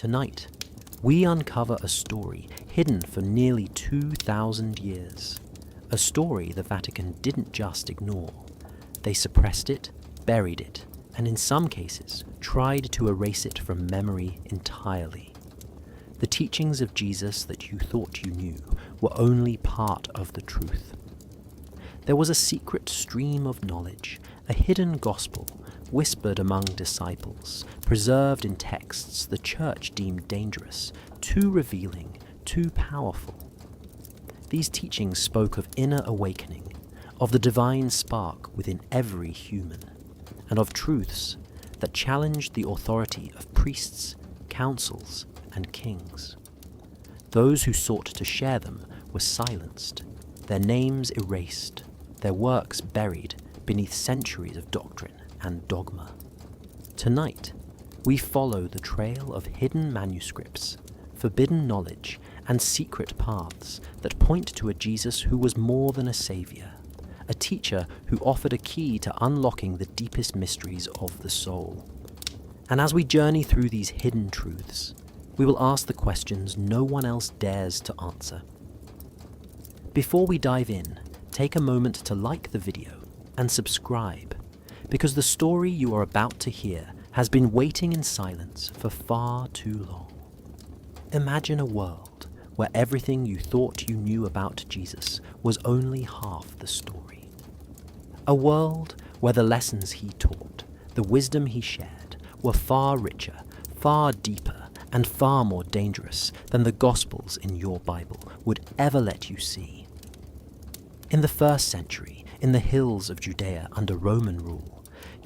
Tonight, we uncover a story hidden for nearly 2,000 years. A story the Vatican didn't just ignore. They suppressed it, buried it, and in some cases tried to erase it from memory entirely. The teachings of Jesus that you thought you knew were only part of the truth. There was a secret stream of knowledge, a hidden gospel, whispered among disciples, preserved in texts the church deemed dangerous, too revealing, too powerful. These teachings spoke of inner awakening, of the divine spark within every human, and of truths that challenged the authority of priests, councils, and kings. Those who sought to share them were silenced, their names erased, their works buried beneath centuries of doctrine and dogma. Tonight, we follow the trail of hidden manuscripts, forbidden knowledge, and secret paths that point to a Jesus who was more than a savior, a teacher who offered a key to unlocking the deepest mysteries of the soul. And as we journey through these hidden truths, we will ask the questions no one else dares to answer. Before we dive in, take a moment to like the video and subscribe, because the story you are about to hear has been waiting in silence for far too long. Imagine a world where everything you thought you knew about Jesus was only half the story. A world where the lessons he taught, the wisdom he shared, were far richer, far deeper, and far more dangerous than the Gospels in your Bible would ever let you see. In the first century, in the hills of Judea under Roman rule,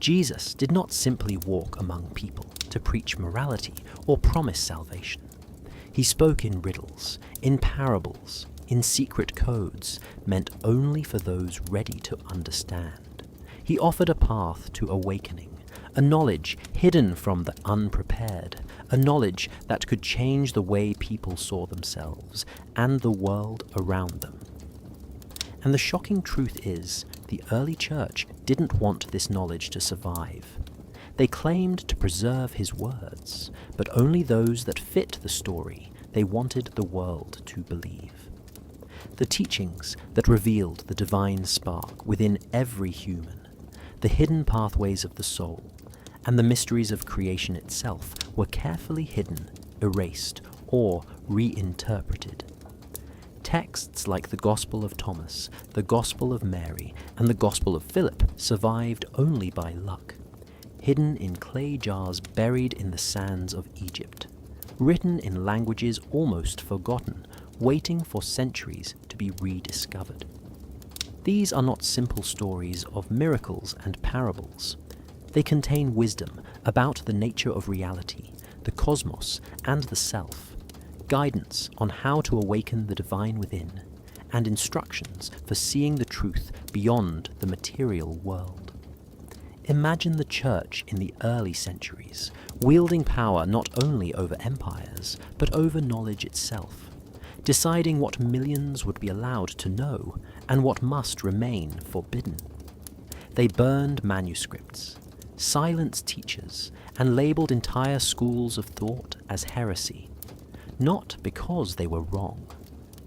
Jesus did not simply walk among people to preach morality or promise salvation. He spoke in riddles, in parables, in secret codes meant only for those ready to understand. He offered a path to awakening, a knowledge hidden from the unprepared, a knowledge that could change the way people saw themselves and the world around them. And the shocking truth is, the early church didn't want this knowledge to survive. They claimed to preserve his words, but only those that fit the story they wanted the world to believe. The teachings that revealed the divine spark within every human, the hidden pathways of the soul, and the mysteries of creation itself were carefully hidden, erased, or reinterpreted. Texts like the Gospel of Thomas, the Gospel of Mary, and the Gospel of Philip survived only by luck, hidden in clay jars buried in the sands of Egypt, written in languages almost forgotten, waiting for centuries to be rediscovered. These are not simple stories of miracles and parables. They contain wisdom about the nature of reality, the cosmos, and the self, guidance on how to awaken the divine within, and instructions for seeing the truth beyond the material world. Imagine the church in the early centuries, wielding power not only over empires, but over knowledge itself, deciding what millions would be allowed to know and what must remain forbidden. They burned manuscripts, silenced teachers, and labeled entire schools of thought as heresy, not because they were wrong,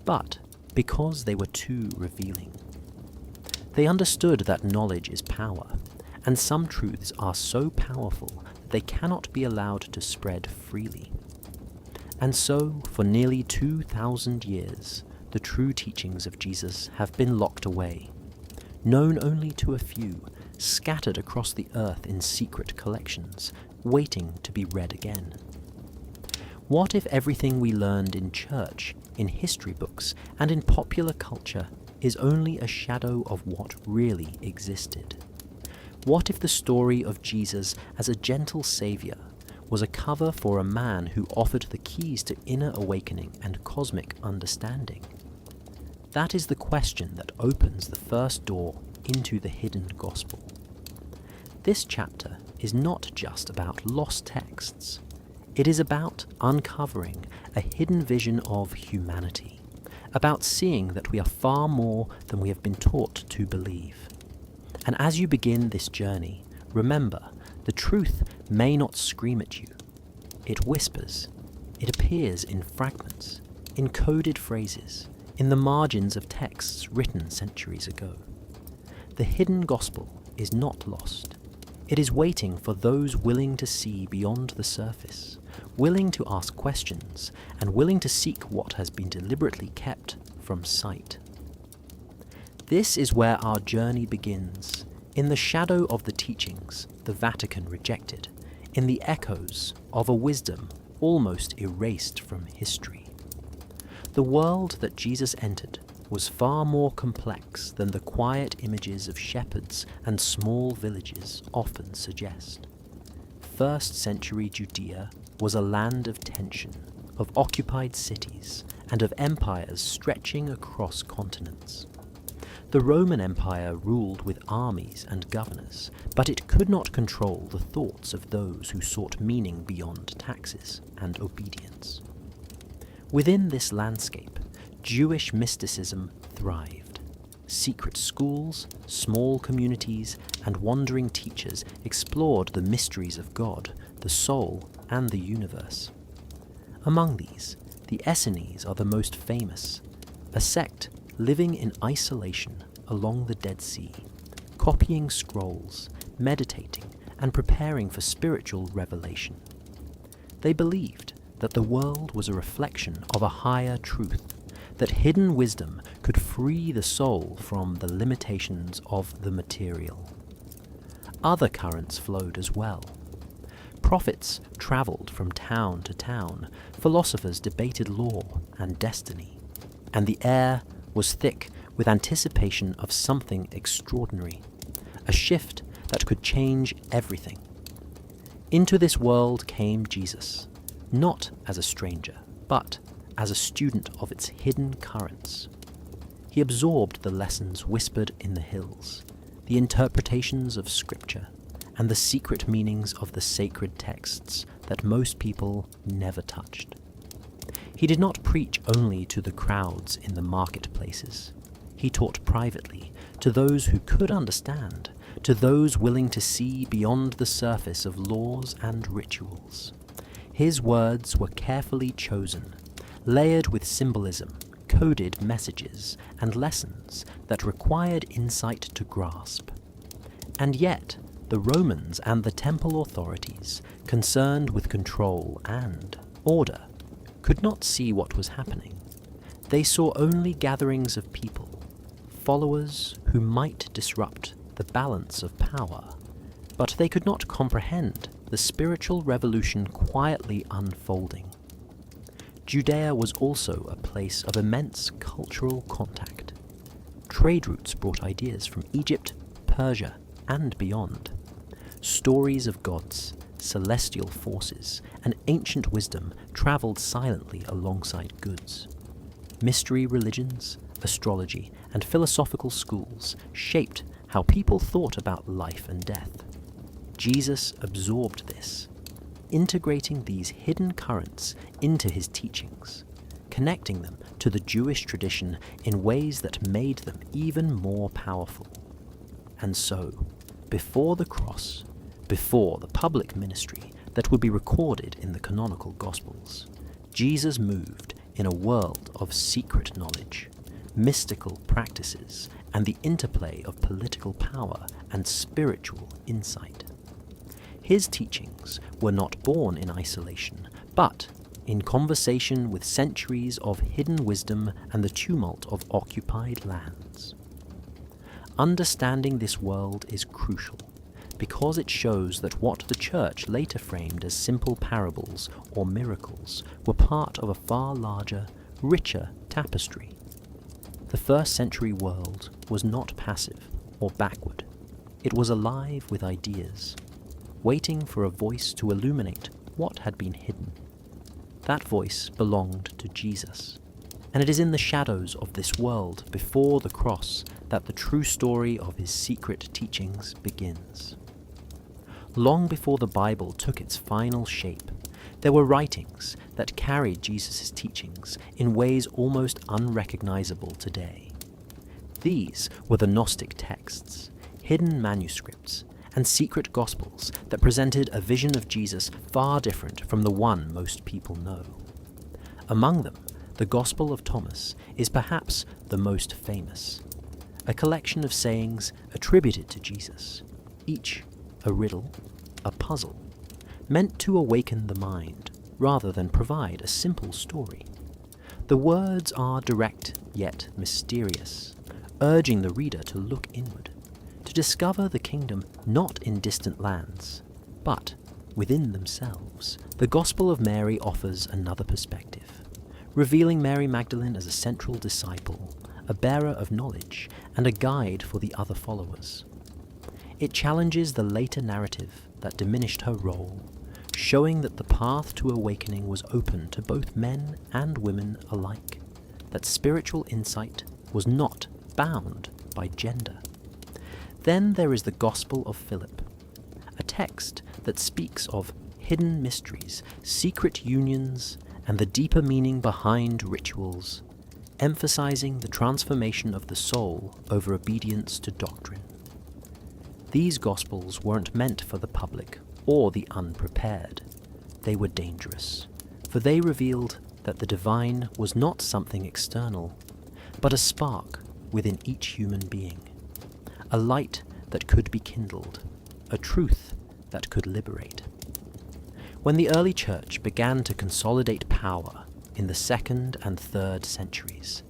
but because they were too revealing. They understood that knowledge is power, and some truths are so powerful that they cannot be allowed to spread freely. And so, for nearly 2,000 years, the true teachings of Jesus have been locked away, known only to a few, scattered across the earth in secret collections, waiting to be read again. What if everything we learned in church, in history books, and in popular culture is only a shadow of what really existed? What if the story of Jesus as a gentle savior was a cover for a man who offered the keys to inner awakening and cosmic understanding? That is the question that opens the first door into the hidden gospel. This chapter is not just about lost texts. It is about uncovering a hidden vision of humanity, about seeing that we are far more than we have been taught to believe. And as you begin this journey, remember, the truth may not scream at you. It whispers, It appears in fragments, in coded phrases, in the margins of texts written centuries ago. The hidden gospel is not lost. It is waiting for those willing to see beyond the surface, willing to ask questions, and willing to seek what has been deliberately kept from sight. This is where our journey begins, in the shadow of the teachings the Vatican rejected, in the echoes of a wisdom almost erased from history. The world that Jesus entered was far more complex than the quiet images of shepherds and small villages often suggest. First-century Judea was a land of tension, of occupied cities, and of empires stretching across continents. The Roman Empire ruled with armies and governors, but it could not control the thoughts of those who sought meaning beyond taxes and obedience. Within this landscape, Jewish mysticism thrived. Secret schools, small communities, and wandering teachers explored the mysteries of God, the soul, and the universe. Among these, the Essenes are the most famous, a sect living in isolation along the Dead Sea, copying scrolls, meditating, and preparing for spiritual revelation. They believed that the world was a reflection of a higher truth, that hidden wisdom could free the soul from the limitations of the material. Other currents flowed as well. Prophets travelled from town to town, philosophers debated law and destiny, and the air was thick with anticipation of something extraordinary, a shift that could change everything. Into this world came Jesus, not as a stranger, but as a student of its hidden currents. He absorbed the lessons whispered in the hills, the interpretations of Scripture, and the secret meanings of the sacred texts that most people never touched. He did not preach only to the crowds in the marketplaces. He taught privately to those who could understand, to those willing to see beyond the surface of laws and rituals. His words were carefully chosen, layered with symbolism, coded messages, and lessons that required insight to grasp. And yet, the Romans and the temple authorities, concerned with control and order, could not see what was happening. They saw only gatherings of people, followers who might disrupt the balance of power, but they could not comprehend the spiritual revolution quietly unfolding. Judea was also a place of immense cultural contact. Trade routes brought ideas from Egypt, Persia, and beyond. Stories of gods, celestial forces, and ancient wisdom travelled silently alongside goods. Mystery religions, astrology, and philosophical schools shaped how people thought about life and death. Jesus absorbed this, integrating these hidden currents into his teachings, connecting them to the Jewish tradition in ways that made them even more powerful. And so, before the cross, before the public ministry that would be recorded in the canonical Gospels, Jesus moved in a world of secret knowledge, mystical practices, and the interplay of political power and spiritual insight. His teachings were not born in isolation, but in conversation with centuries of hidden wisdom and the tumult of occupied lands. Understanding this world is crucial, because it shows that what the Church later framed as simple parables or miracles were part of a far larger, richer tapestry. The first-century world was not passive or backward. It was alive with ideas, waiting for a voice to illuminate what had been hidden. That voice belonged to Jesus, and it is in the shadows of this world before the cross that the true story of his secret teachings begins. Long before the Bible took its final shape, there were writings that carried Jesus' teachings in ways almost unrecognizable today. These were the Gnostic texts, hidden manuscripts, and secret gospels that presented a vision of Jesus far different from the one most people know. Among them, the Gospel of Thomas is perhaps the most famous, a collection of sayings attributed to Jesus, each a riddle, a puzzle, meant to awaken the mind rather than provide a simple story. The words are direct yet mysterious, urging the reader to look inward, to discover the kingdom not in distant lands, but within themselves. The Gospel of Mary offers another perspective, revealing Mary Magdalene as a central disciple, a bearer of knowledge, and a guide for the other followers. It challenges the later narrative that diminished her role, showing that the path to awakening was open to both men and women alike, that spiritual insight was not bound by gender. Then there is the Gospel of Philip, a text that speaks of hidden mysteries, secret unions, and the deeper meaning behind rituals, emphasizing the transformation of the soul over obedience to doctrine. These Gospels weren't meant for the public or the unprepared. They were dangerous, for they revealed that the divine was not something external, but a spark within each human being, a light that could be kindled, a truth that could liberate. When the early church began to consolidate power in the 2nd and 3rd centuries,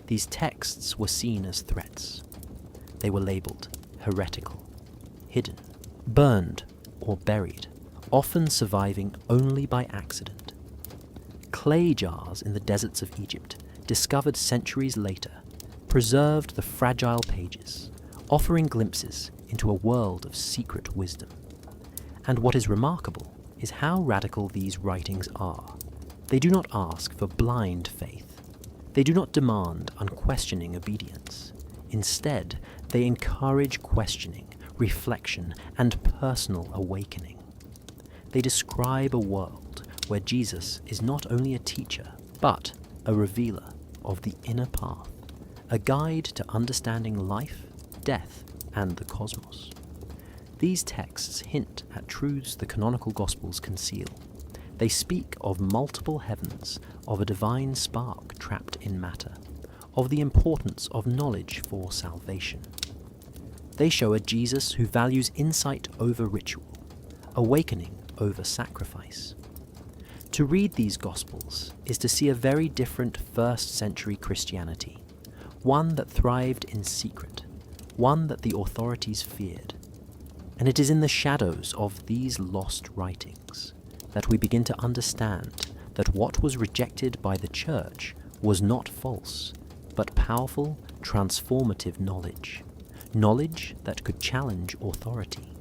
these texts were seen as threats. They were labeled heretical, hidden, burned, or buried, often surviving only by accident. Clay jars in the deserts of Egypt, discovered centuries later, preserved the fragile pages, offering glimpses into a world of secret wisdom. And what is remarkable is how radical these writings are. They do not ask for blind faith. They do not demand unquestioning obedience. Instead, they encourage questioning, reflection, and personal awakening. They describe a world where Jesus is not only a teacher, but a revealer of the inner path, a guide to understanding life, death, and the cosmos. These texts hint at truths the canonical Gospels conceal. They speak of multiple heavens, of a divine spark trapped in matter, of the importance of knowledge for salvation. They show a Jesus who values insight over ritual, awakening over sacrifice. To read these Gospels is to see a very different 1st century Christianity, one that thrived in secret, one that the authorities feared. And it is in the shadows of these lost writings that we begin to understand that what was rejected by the Church was not false, but powerful, transformative knowledge. Knowledge that could challenge authority.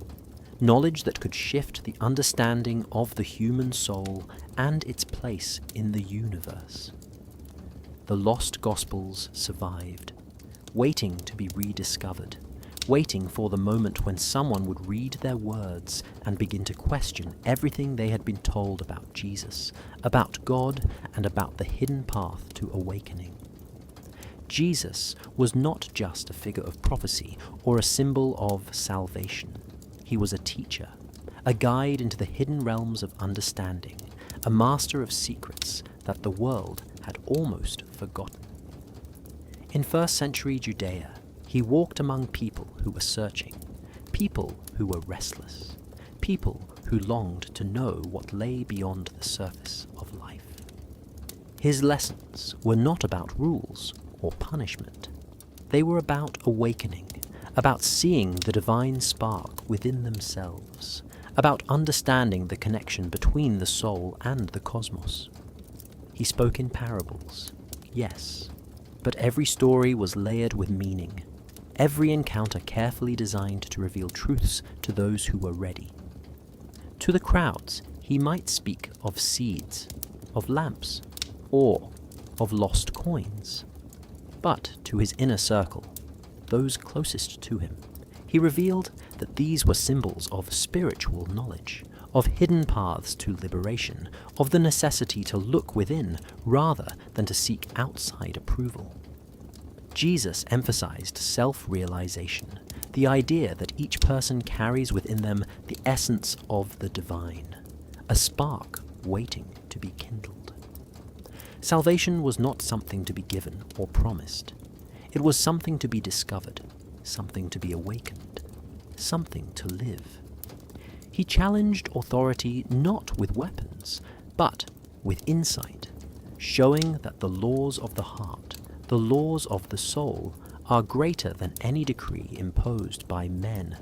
Knowledge that could shift the understanding of the human soul and its place in the universe. The lost Gospels survived, waiting to be rediscovered, waiting for the moment when someone would read their words and begin to question everything they had been told about Jesus, about God, and about the hidden path to awakening. Jesus was not just a figure of prophecy or a symbol of salvation. He was a teacher, a guide into the hidden realms of understanding, a master of secrets that the world had almost forgotten. In 1st century Judea, he walked among people who were searching, people who were restless, people who longed to know what lay beyond the surface of life. His lessons were not about rules or punishment. They were about awakening, about seeing the divine spark within themselves, about understanding the connection between the soul and the cosmos. He spoke in parables, yes, but every story was layered with meaning, every encounter carefully designed to reveal truths to those who were ready. To the crowds, he might speak of seeds, of lamps, or of lost coins. But to his inner circle, those closest to him, he revealed that these were symbols of spiritual knowledge, of hidden paths to liberation, of the necessity to look within rather than to seek outside approval. Jesus emphasized self-realization, the idea that each person carries within them the essence of the divine, a spark waiting to be kindled. Salvation was not something to be given or promised. It was something to be discovered, something to be awakened, something to live. He challenged authority not with weapons, but with insight, showing that the laws of the heart, the laws of the soul, are greater than any decree imposed by men.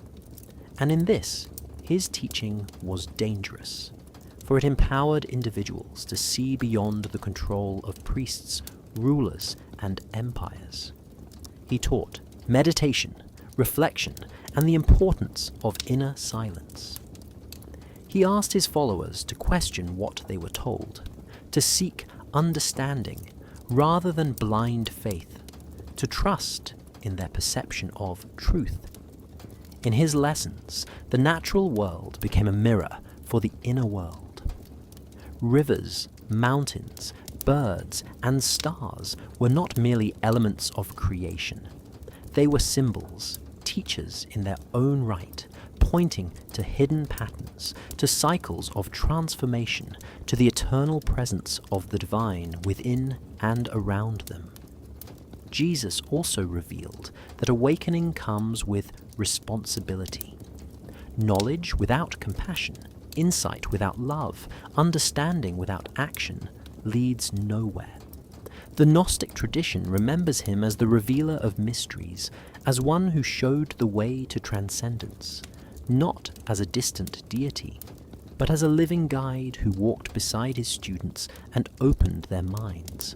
And in this, his teaching was dangerous, for it empowered individuals to see beyond the control of priests, rulers, and empires. He taught meditation, reflection, and the importance of inner silence. He asked his followers to question what they were told, to seek understanding rather than blind faith, to trust in their perception of truth. In his lessons, the natural world became a mirror for the inner world. Rivers, mountains, birds, and stars were not merely elements of creation. They were symbols, teachers in their own right, pointing to hidden patterns, to cycles of transformation, to the eternal presence of the divine within and around them. Jesus also revealed that awakening comes with responsibility. Knowledge without compassion, insight without love, understanding without action leads nowhere. The Gnostic tradition remembers him as the revealer of mysteries, as one who showed the way to transcendence, not as a distant deity, but as a living guide who walked beside his students and opened their minds.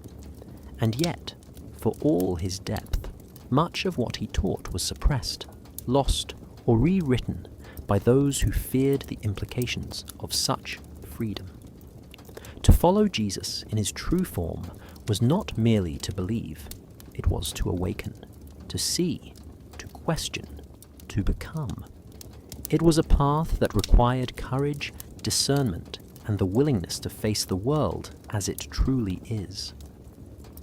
And yet, for all his depth, much of what he taught was suppressed, lost, or rewritten by those who feared the implications of such freedom. To follow Jesus in his true form was not merely to believe, it was to awaken, to see, to question, to become. It was a path that required courage, discernment, and the willingness to face the world as it truly is.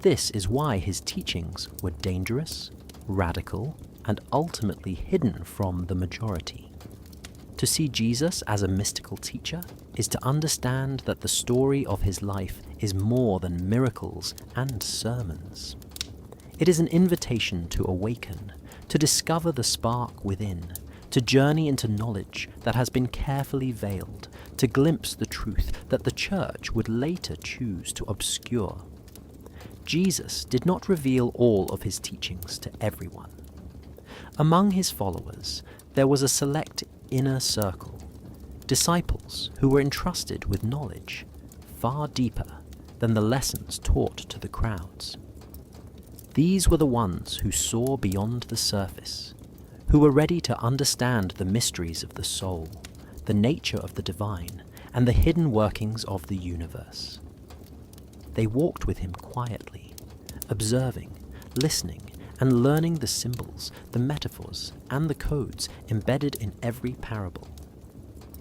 This is why his teachings were dangerous, radical, and ultimately hidden from the majority. To see Jesus as a mystical teacher is to understand that the story of his life is more than miracles and sermons. It is an invitation to awaken, to discover the spark within, to journey into knowledge that has been carefully veiled, to glimpse the truth that the Church would later choose to obscure. Jesus did not reveal all of his teachings to everyone. Among his followers, there was a select inner circle, disciples who were entrusted with knowledge far deeper than the lessons taught to the crowds. These were the ones who saw beyond the surface, who were ready to understand the mysteries of the soul, the nature of the divine, and the hidden workings of the universe. They walked with him quietly, observing, listening, and learning the symbols, the metaphors, and the codes embedded in every parable.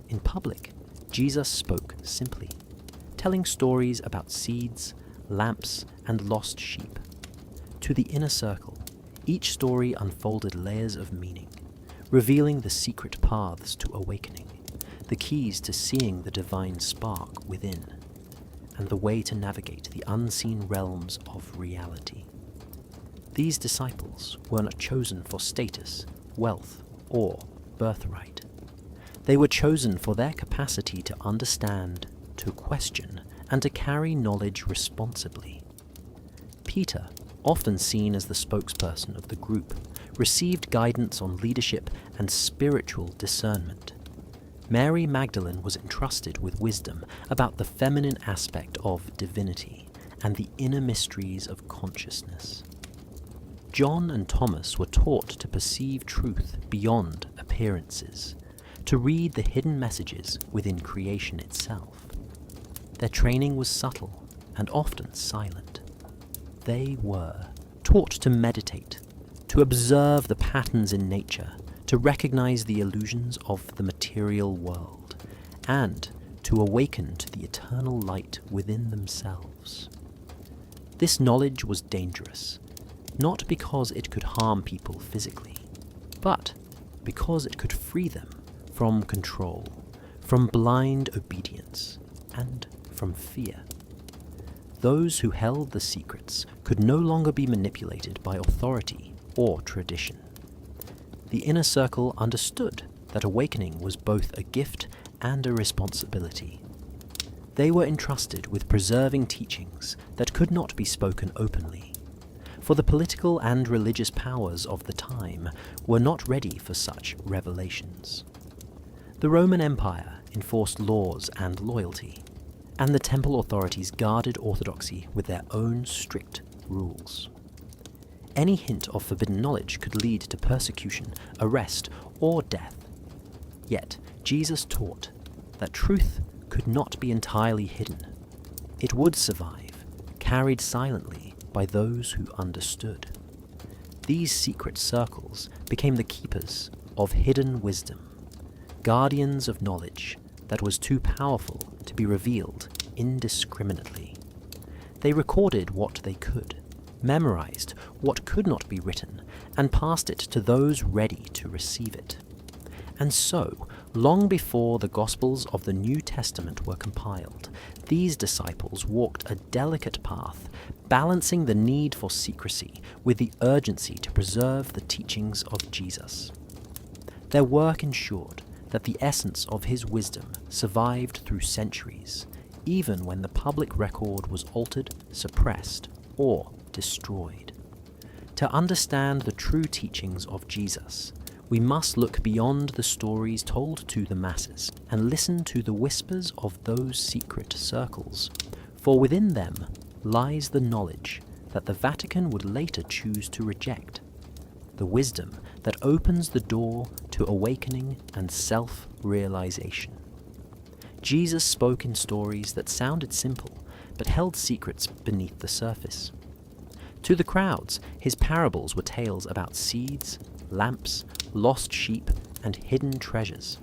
In public, Jesus spoke simply, telling stories about seeds, lamps, and lost sheep. To the inner circle, each story unfolded layers of meaning, revealing the secret paths to awakening, the keys to seeing the divine spark within, and the way to navigate the unseen realms of reality. These disciples were not chosen for status, wealth, or birthright. They were chosen for their capacity to understand, to question, and to carry knowledge responsibly. Peter, often seen as the spokesperson of the group, received guidance on leadership and spiritual discernment. Mary Magdalene was entrusted with wisdom about the feminine aspect of divinity and the inner mysteries of consciousness. John and Thomas were taught to perceive truth beyond appearances, to read the hidden messages within creation itself. Their training was subtle and often silent. They were taught to meditate, to observe the patterns in nature, to recognize the illusions of the material world, and to awaken to the eternal light within themselves. This knowledge was dangerous, not because it could harm people physically, but because it could free them from control, from blind obedience, and from fear. Those who held the secrets could no longer be manipulated by authority or tradition. The inner circle understood that awakening was both a gift and a responsibility. They were entrusted with preserving teachings that could not be spoken openly, for the political and religious powers of the time were not ready for such revelations. The Roman Empire enforced laws and loyalty, and the temple authorities guarded orthodoxy with their own strict rules. Any hint of forbidden knowledge could lead to persecution, arrest, or death. Yet Jesus taught that truth could not be entirely hidden. It would survive, carried silently by those who understood. These secret circles became the keepers of hidden wisdom, guardians of knowledge that was too powerful to be revealed indiscriminately. They recorded what they could, memorized what could not be written, and passed it to those ready to receive it. And so, long before the Gospels of the New Testament were compiled, these disciples walked a delicate path, balancing the need for secrecy with the urgency to preserve the teachings of Jesus. Their work ensured that the essence of his wisdom survived through centuries, even when the public record was altered, suppressed, or destroyed. To understand the true teachings of Jesus, we must look beyond the stories told to the masses and listen to the whispers of those secret circles, for within them lies the knowledge that the Vatican would later choose to reject, the wisdom that opens the door to awakening and self-realization. Jesus spoke in stories that sounded simple, but held secrets beneath the surface. To the crowds, his parables were tales about seeds, lamps, lost sheep, and hidden treasures.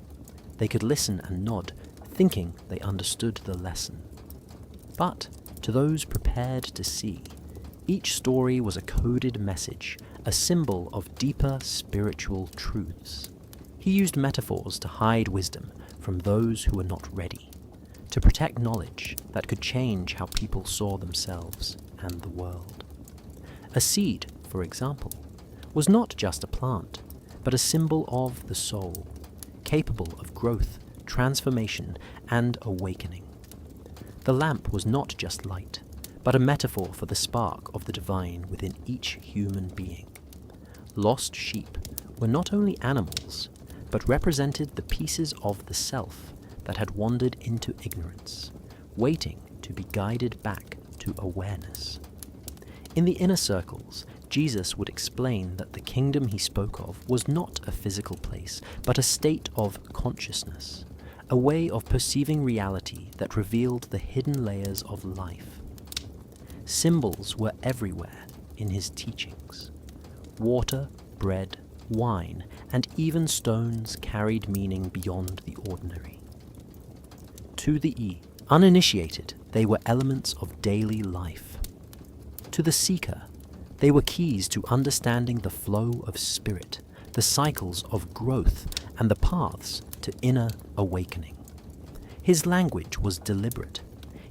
They could listen and nod, thinking they understood the lesson. But to those prepared to see, each story was a coded message, a symbol of deeper spiritual truths. He used metaphors to hide wisdom from those who were not ready, to protect knowledge that could change how people saw themselves and the world. A seed, for example, was not just a plant, but a symbol of the soul, capable of growth, transformation, and awakening. The lamp was not just light, but a metaphor for the spark of the divine within each human being. Lost sheep were not only animals, but represented the pieces of the self that had wandered into ignorance, waiting to be guided back to awareness. In the inner circles, Jesus would explain that the kingdom he spoke of was not a physical place, but a state of consciousness, a way of perceiving reality that revealed the hidden layers of life. Symbols were everywhere in his teachings. Water, bread, wine, and even stones carried meaning beyond the ordinary. To the uninitiated, they were elements of daily life. To the seeker, they were keys to understanding the flow of spirit, the cycles of growth, and the paths to inner awakening. His language was deliberate.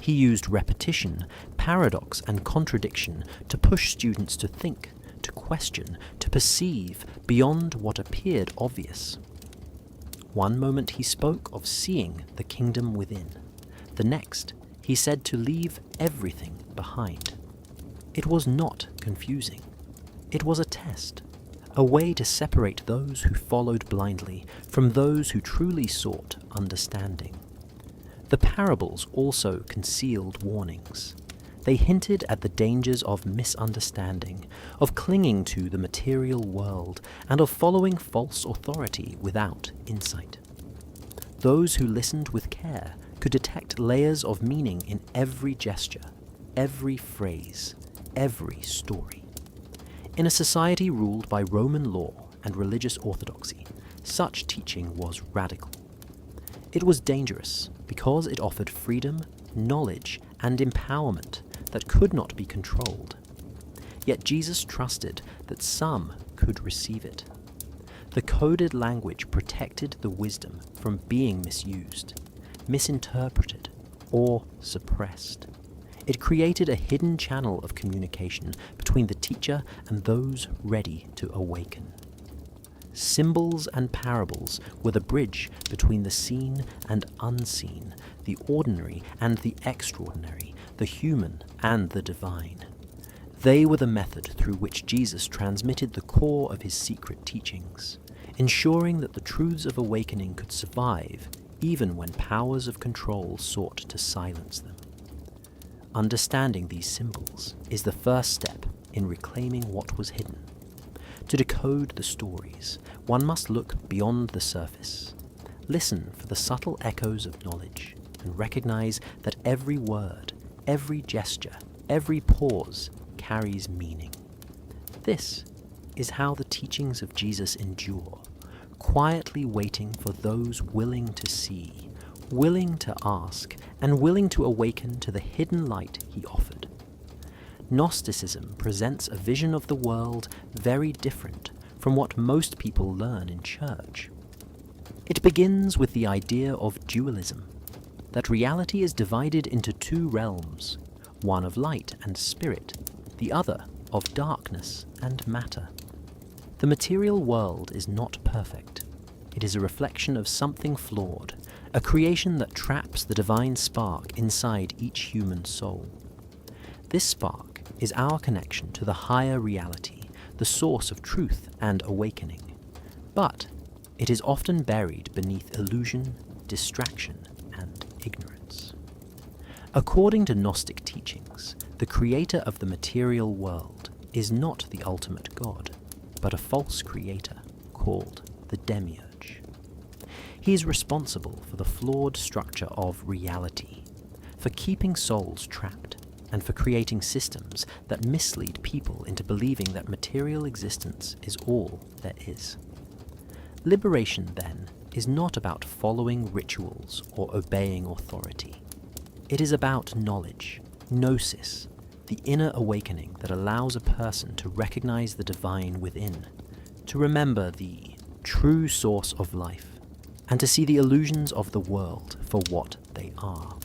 He used repetition, paradox, and contradiction to push students to think, to question, to perceive beyond what appeared obvious. One moment he spoke of seeing the kingdom within. The next, he said to leave everything behind. It was not confusing. It was a test, a way to separate those who followed blindly from those who truly sought understanding. The parables also concealed warnings. They hinted at the dangers of misunderstanding, of clinging to the material world, and of following false authority without insight. Those who listened with care could detect layers of meaning in every gesture, every phrase, every story. In a society ruled by Roman law and religious orthodoxy, such teaching was radical. It was dangerous because it offered freedom, knowledge, and empowerment that could not be controlled. Yet Jesus trusted that some could receive it. The coded language protected the wisdom from being misused, misinterpreted, or suppressed. It created a hidden channel of communication between the teacher and those ready to awaken. Symbols and parables were the bridge between the seen and unseen, the ordinary and the extraordinary, the human and the divine. They were the method through which Jesus transmitted the core of his secret teachings, ensuring that the truths of awakening could survive even when powers of control sought to silence them. Understanding these symbols is the first step in reclaiming what was hidden. To decode the stories, one must look beyond the surface, listen for the subtle echoes of knowledge, and recognize that every word, every gesture, every pause carries meaning. This is how the teachings of Jesus endure, quietly waiting for those willing to see, willing to ask, and willing to awaken to the hidden light he offered. Gnosticism presents a vision of the world very different from what most people learn in church. It begins with the idea of dualism, that reality is divided into two realms, one of light and spirit, the other of darkness and matter. The material world is not perfect. It is a reflection of something flawed, a creation that traps the divine spark inside each human soul. This spark is our connection to the higher reality, the source of truth and awakening. But it is often buried beneath illusion, distraction, and ignorance. According to Gnostic teachings, the creator of the material world is not the ultimate God, but a false creator called the Demiurge. He is responsible for the flawed structure of reality, for keeping souls trapped, and for creating systems that mislead people into believing that material existence is all there is. Liberation, then, is not about following rituals or obeying authority. It is about knowledge, gnosis, the inner awakening that allows a person to recognize the divine within, to remember the true source of life, and to see the illusions of the world for what they are.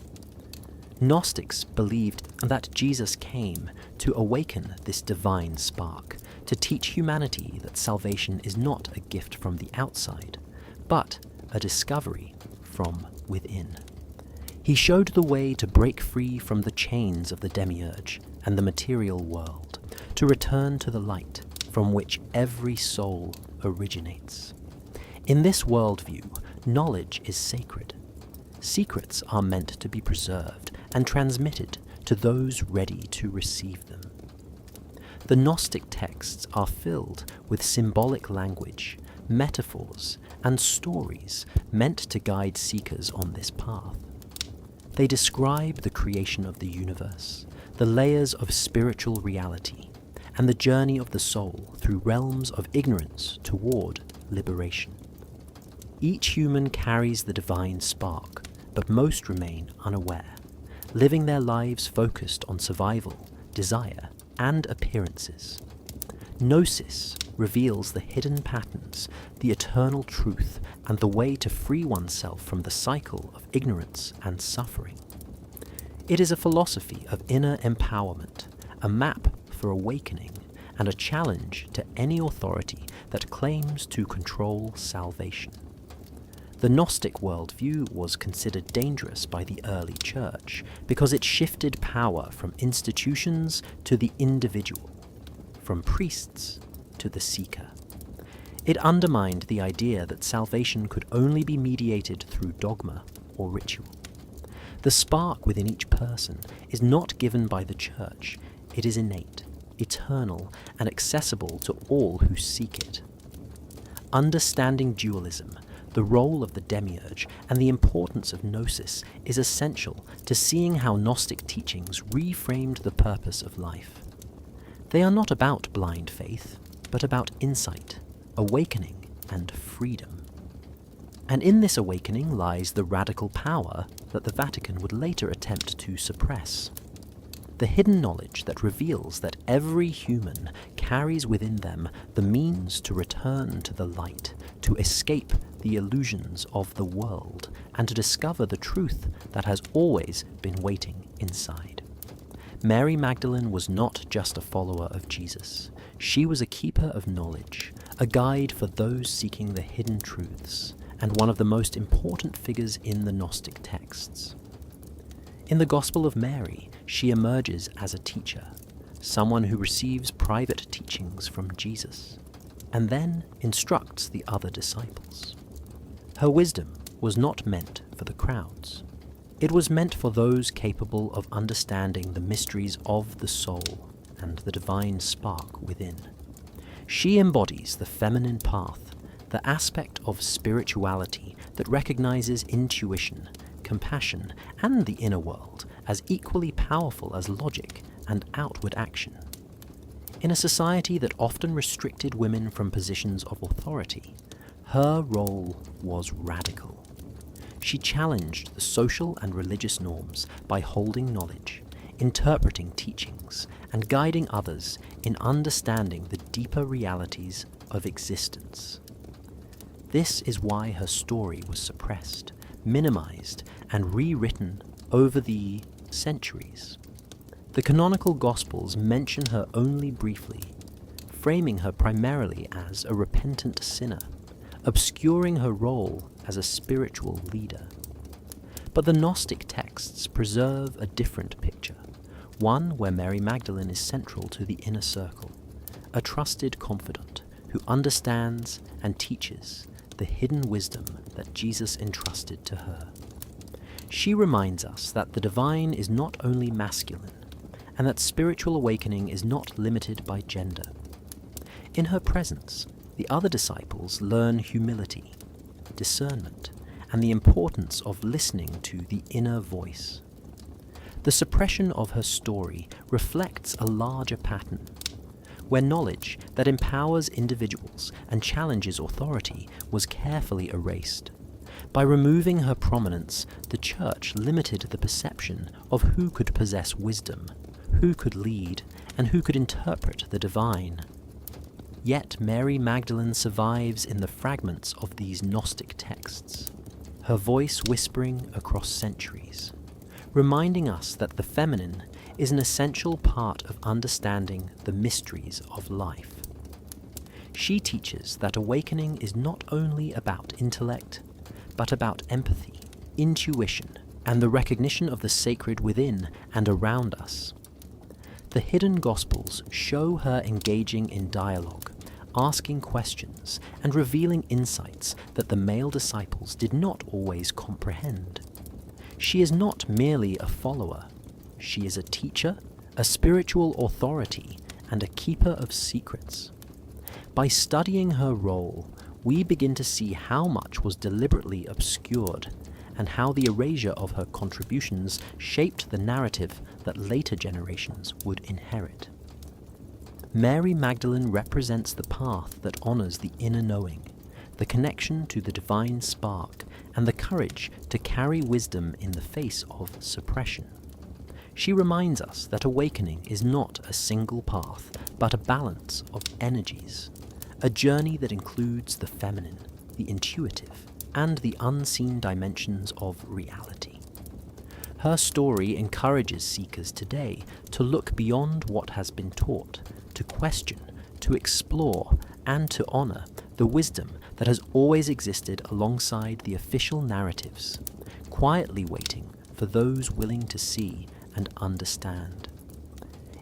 Gnostics believed that Jesus came to awaken this divine spark, to teach humanity that salvation is not a gift from the outside, but a discovery from within. He showed the way to break free from the chains of the Demiurge and the material world, to return to the light from which every soul originates. In this worldview, knowledge is sacred. Secrets are meant to be preserved and transmitted to those ready to receive them. The Gnostic texts are filled with symbolic language, metaphors, and stories meant to guide seekers on this path. They describe the creation of the universe, the layers of spiritual reality, and the journey of the soul through realms of ignorance toward liberation. Each human carries the divine spark, but most remain unaware, living their lives focused on survival, desire, and appearances. Gnosis reveals the hidden patterns, the eternal truth, and the way to free oneself from the cycle of ignorance and suffering. It is a philosophy of inner empowerment, a map for awakening, and a challenge to any authority that claims to control salvation. The Gnostic worldview was considered dangerous by the early church because it shifted power from institutions to the individual, from priests to the seeker. It undermined the idea that salvation could only be mediated through dogma or ritual. The spark within each person is not given by the church, it is innate, eternal, and accessible to all who seek it. Understanding dualism, the role of the Demiurge, and the importance of Gnosis is essential to seeing how Gnostic teachings reframed the purpose of life. They are not about blind faith, but about insight, awakening, and freedom. And in this awakening lies the radical power that the Vatican would later attempt to suppress. The hidden knowledge that reveals that every human carries within them the means to return to the light, to escape the illusions of the world, and to discover the truth that has always been waiting inside. Mary Magdalene was not just a follower of Jesus. She was a keeper of knowledge, a guide for those seeking the hidden truths, and one of the most important figures in the Gnostic texts. In the Gospel of Mary, she emerges as a teacher, someone who receives private teachings from Jesus, and then instructs the other disciples. Her wisdom was not meant for the crowds. It was meant for those capable of understanding the mysteries of the soul and the divine spark within. She embodies the feminine path, the aspect of spirituality that recognizes intuition, compassion, and the inner world as equally powerful as logic and outward action. In a society that often restricted women from positions of authority, her role was radical. She challenged the social and religious norms by holding knowledge, interpreting teachings, and guiding others in understanding the deeper realities of existence. This is why her story was suppressed, minimized, and rewritten over the centuries. The canonical Gospels mention her only briefly, framing her primarily as a repentant sinner, obscuring her role as a spiritual leader. But the Gnostic texts preserve a different picture, one where Mary Magdalene is central to the inner circle, a trusted confidant who understands and teaches the hidden wisdom that Jesus entrusted to her. She reminds us that the divine is not only masculine, and that spiritual awakening is not limited by gender. In her presence, the other disciples learn humility, discernment, and the importance of listening to the inner voice. The suppression of her story reflects a larger pattern, where knowledge that empowers individuals and challenges authority was carefully erased. By removing her prominence, the Church limited the perception of who could possess wisdom, who could lead, and who could interpret the divine. Yet Mary Magdalene survives in the fragments of these Gnostic texts, her voice whispering across centuries, reminding us that the feminine is an essential part of understanding the mysteries of life. She teaches that awakening is not only about intellect, but about empathy, intuition, and the recognition of the sacred within and around us. The hidden Gospels show her engaging in dialogue, asking questions, and revealing insights that the male disciples did not always comprehend. She is not merely a follower. She is a teacher, a spiritual authority, and a keeper of secrets. By studying her role, we begin to see how much was deliberately obscured, and how the erasure of her contributions shaped the narrative that later generations would inherit. Mary Magdalene represents the path that honors the inner knowing, the connection to the divine spark, and the courage to carry wisdom in the face of suppression. She reminds us that awakening is not a single path, but a balance of energies, a journey that includes the feminine, the intuitive, and the unseen dimensions of reality. Her story encourages seekers today to look beyond what has been taught, to question, to explore, and to honor the wisdom that has always existed alongside the official narratives, quietly waiting for those willing to see and understand.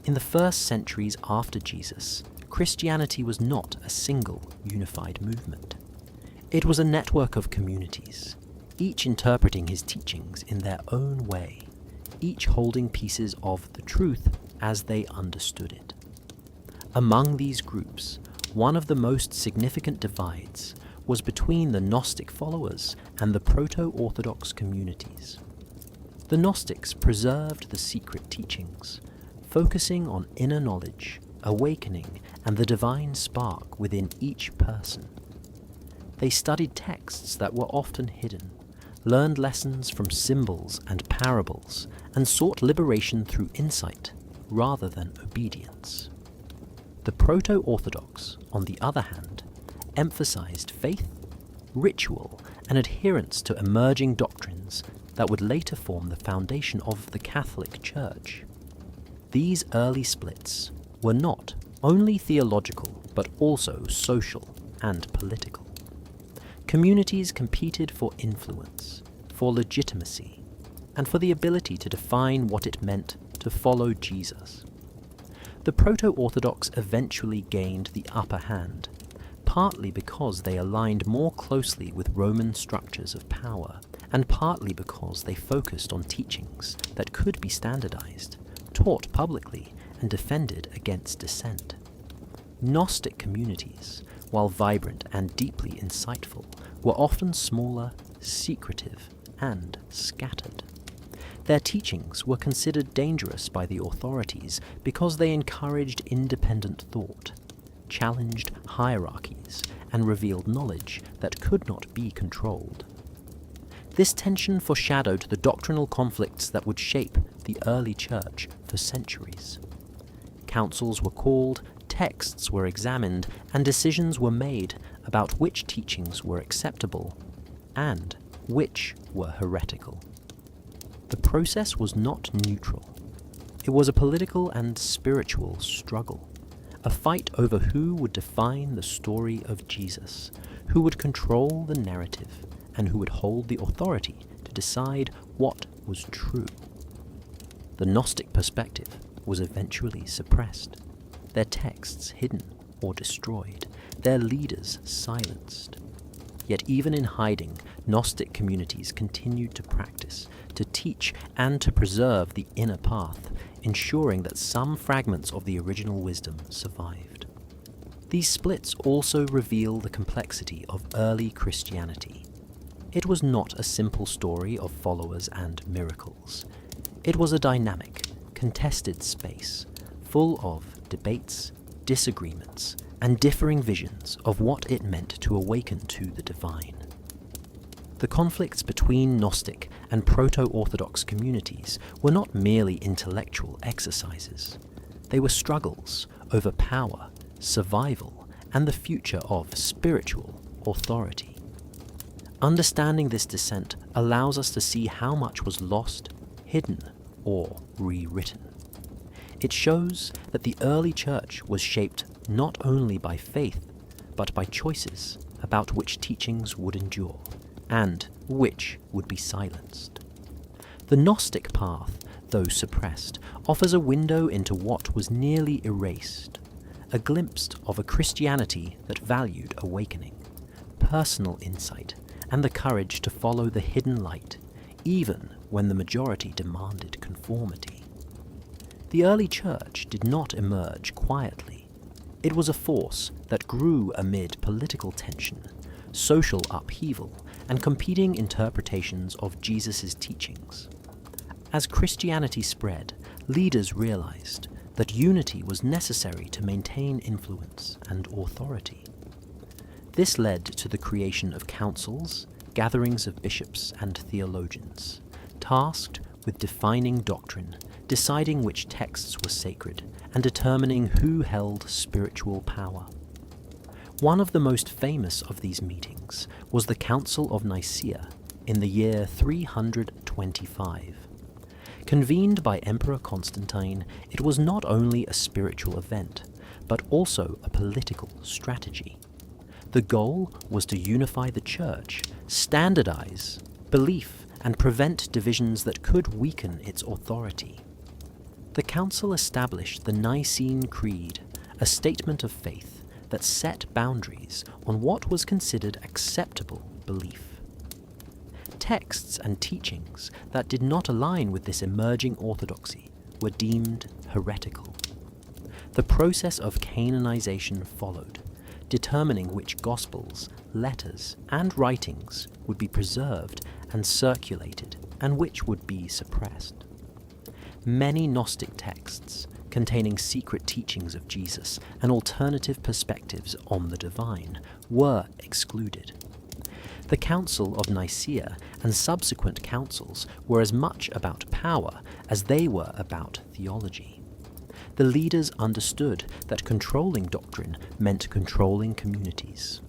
In the first centuries after Jesus, Christianity was not a single unified movement. It was a network of communities, each interpreting his teachings in their own way, each holding pieces of the truth as they understood it. Among these groups, one of the most significant divides was between the Gnostic followers and the proto-Orthodox communities. The Gnostics preserved the secret teachings, focusing on inner knowledge, awakening, and the divine spark within each person. They studied texts that were often hidden, learned lessons from symbols and parables, and sought liberation through insight rather than obedience. The proto-Orthodox, on the other hand, emphasized faith, ritual, and adherence to emerging doctrines that would later form the foundation of the Catholic Church. These early splits were not only theological but also social and political. Communities competed for influence, for legitimacy, and for the ability to define what it meant to follow Jesus. The proto-Orthodox eventually gained the upper hand, partly because they aligned more closely with Roman structures of power, and partly because they focused on teachings that could be standardized, taught publicly, and defended against dissent. Gnostic communities, while vibrant and deeply insightful, were often smaller, secretive, and scattered. Their teachings were considered dangerous by the authorities because they encouraged independent thought, challenged hierarchies, and revealed knowledge that could not be controlled. This tension foreshadowed the doctrinal conflicts that would shape the early church for centuries. Councils were called, texts were examined, and decisions were made about which teachings were acceptable and which were heretical. The process was not neutral. It was a political and spiritual struggle, a fight over who would define the story of Jesus, who would control the narrative, and who would hold the authority to decide what was true. The Gnostic perspective was eventually suppressed, their texts hidden or destroyed, their leaders silenced. Yet even in hiding, Gnostic communities continued to practice, to teach, and to preserve the inner path, ensuring that some fragments of the original wisdom survived. These splits also reveal the complexity of early Christianity. It was not a simple story of followers and miracles. It was a dynamic, contested space, full of debates, disagreements, and differing visions of what it meant to awaken to the divine. The conflicts between Gnostic and proto-Orthodox communities were not merely intellectual exercises. They were struggles over power, survival, and the future of spiritual authority. Understanding this dissent allows us to see how much was lost, hidden, or rewritten. It shows that the early church was shaped not only by faith, but by choices about which teachings would endure, and which would be silenced. The Gnostic path, though suppressed, offers a window into what was nearly erased, a glimpse of a Christianity that valued awakening, personal insight, and the courage to follow the hidden light, even when the majority demanded conformity. The early church did not emerge quietly. It was a force that grew amid political tension, social upheaval, and competing interpretations of Jesus' teachings. As Christianity spread, leaders realized that unity was necessary to maintain influence and authority. This led to the creation of councils, gatherings of bishops and theologians, tasked with defining doctrine, deciding which texts were sacred, and determining who held spiritual power. One of the most famous of these meetings was the Council of Nicaea in the year 325. Convened by Emperor Constantine, it was not only a spiritual event, but also a political strategy. The goal was to unify the Church, standardize belief, and prevent divisions that could weaken its authority. The council established the Nicene Creed, a statement of faith that set boundaries on what was considered acceptable belief. Texts and teachings that did not align with this emerging orthodoxy were deemed heretical. The process of canonization followed, determining which gospels, letters, and writings would be preserved and circulated, and which would be suppressed. Many Gnostic texts, containing secret teachings of Jesus and alternative perspectives on the divine, were excluded. The Council of Nicaea and subsequent councils were as much about power as they were about theology. The leaders understood that controlling doctrine meant controlling communities,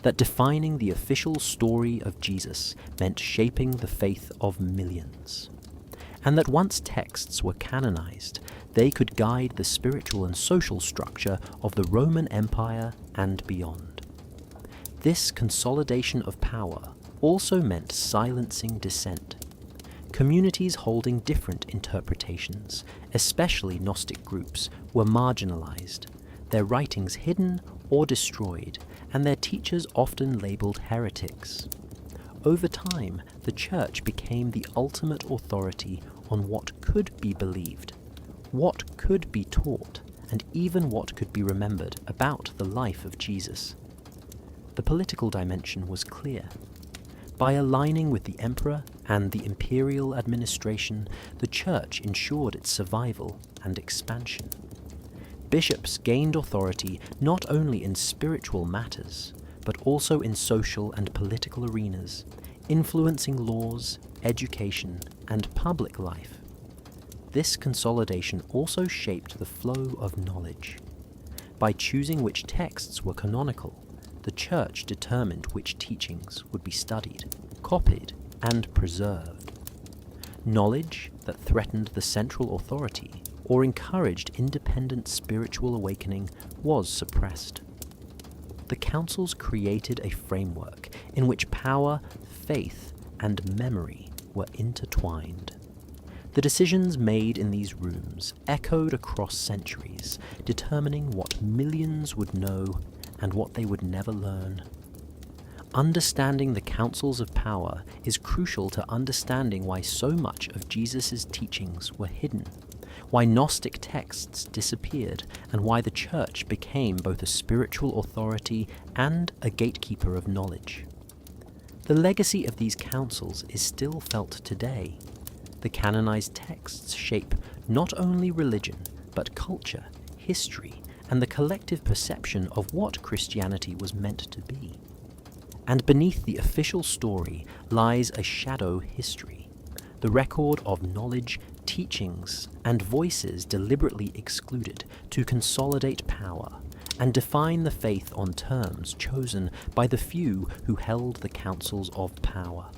that defining the official story of Jesus meant shaping the faith of millions, and that once texts were canonized, they could guide the spiritual and social structure of the Roman Empire and beyond. This consolidation of power also meant silencing dissent. Communities holding different interpretations, especially Gnostic groups, were marginalized, their writings hidden or destroyed, and their teachers often labeled heretics. Over time, the Church became the ultimate authority on what could be believed, what could be taught, and even what could be remembered about the life of Jesus. The political dimension was clear. By aligning with the emperor and the imperial administration, the Church ensured its survival and expansion. Bishops gained authority not only in spiritual matters, but also in social and political arenas, influencing laws, education, and public life. This consolidation also shaped the flow of knowledge. By choosing which texts were canonical, the Church determined which teachings would be studied, copied, and preserved. Knowledge that threatened the central authority or encouraged independent spiritual awakening was suppressed. The councils created a framework in which power, faith, and memory were intertwined. The decisions made in these rooms echoed across centuries, determining what millions would know and what they would never learn. Understanding the councils of power is crucial to understanding why so much of Jesus' teachings were hidden, why Gnostic texts disappeared, and why the Church became both a spiritual authority and a gatekeeper of knowledge. The legacy of these councils is still felt today. The canonized texts shape not only religion, but culture, history, and the collective perception of what Christianity was meant to be. And beneath the official story lies a shadow history, the record of knowledge, teachings, and voices deliberately excluded to consolidate power and define the faith on terms chosen by the few who held the councils of power.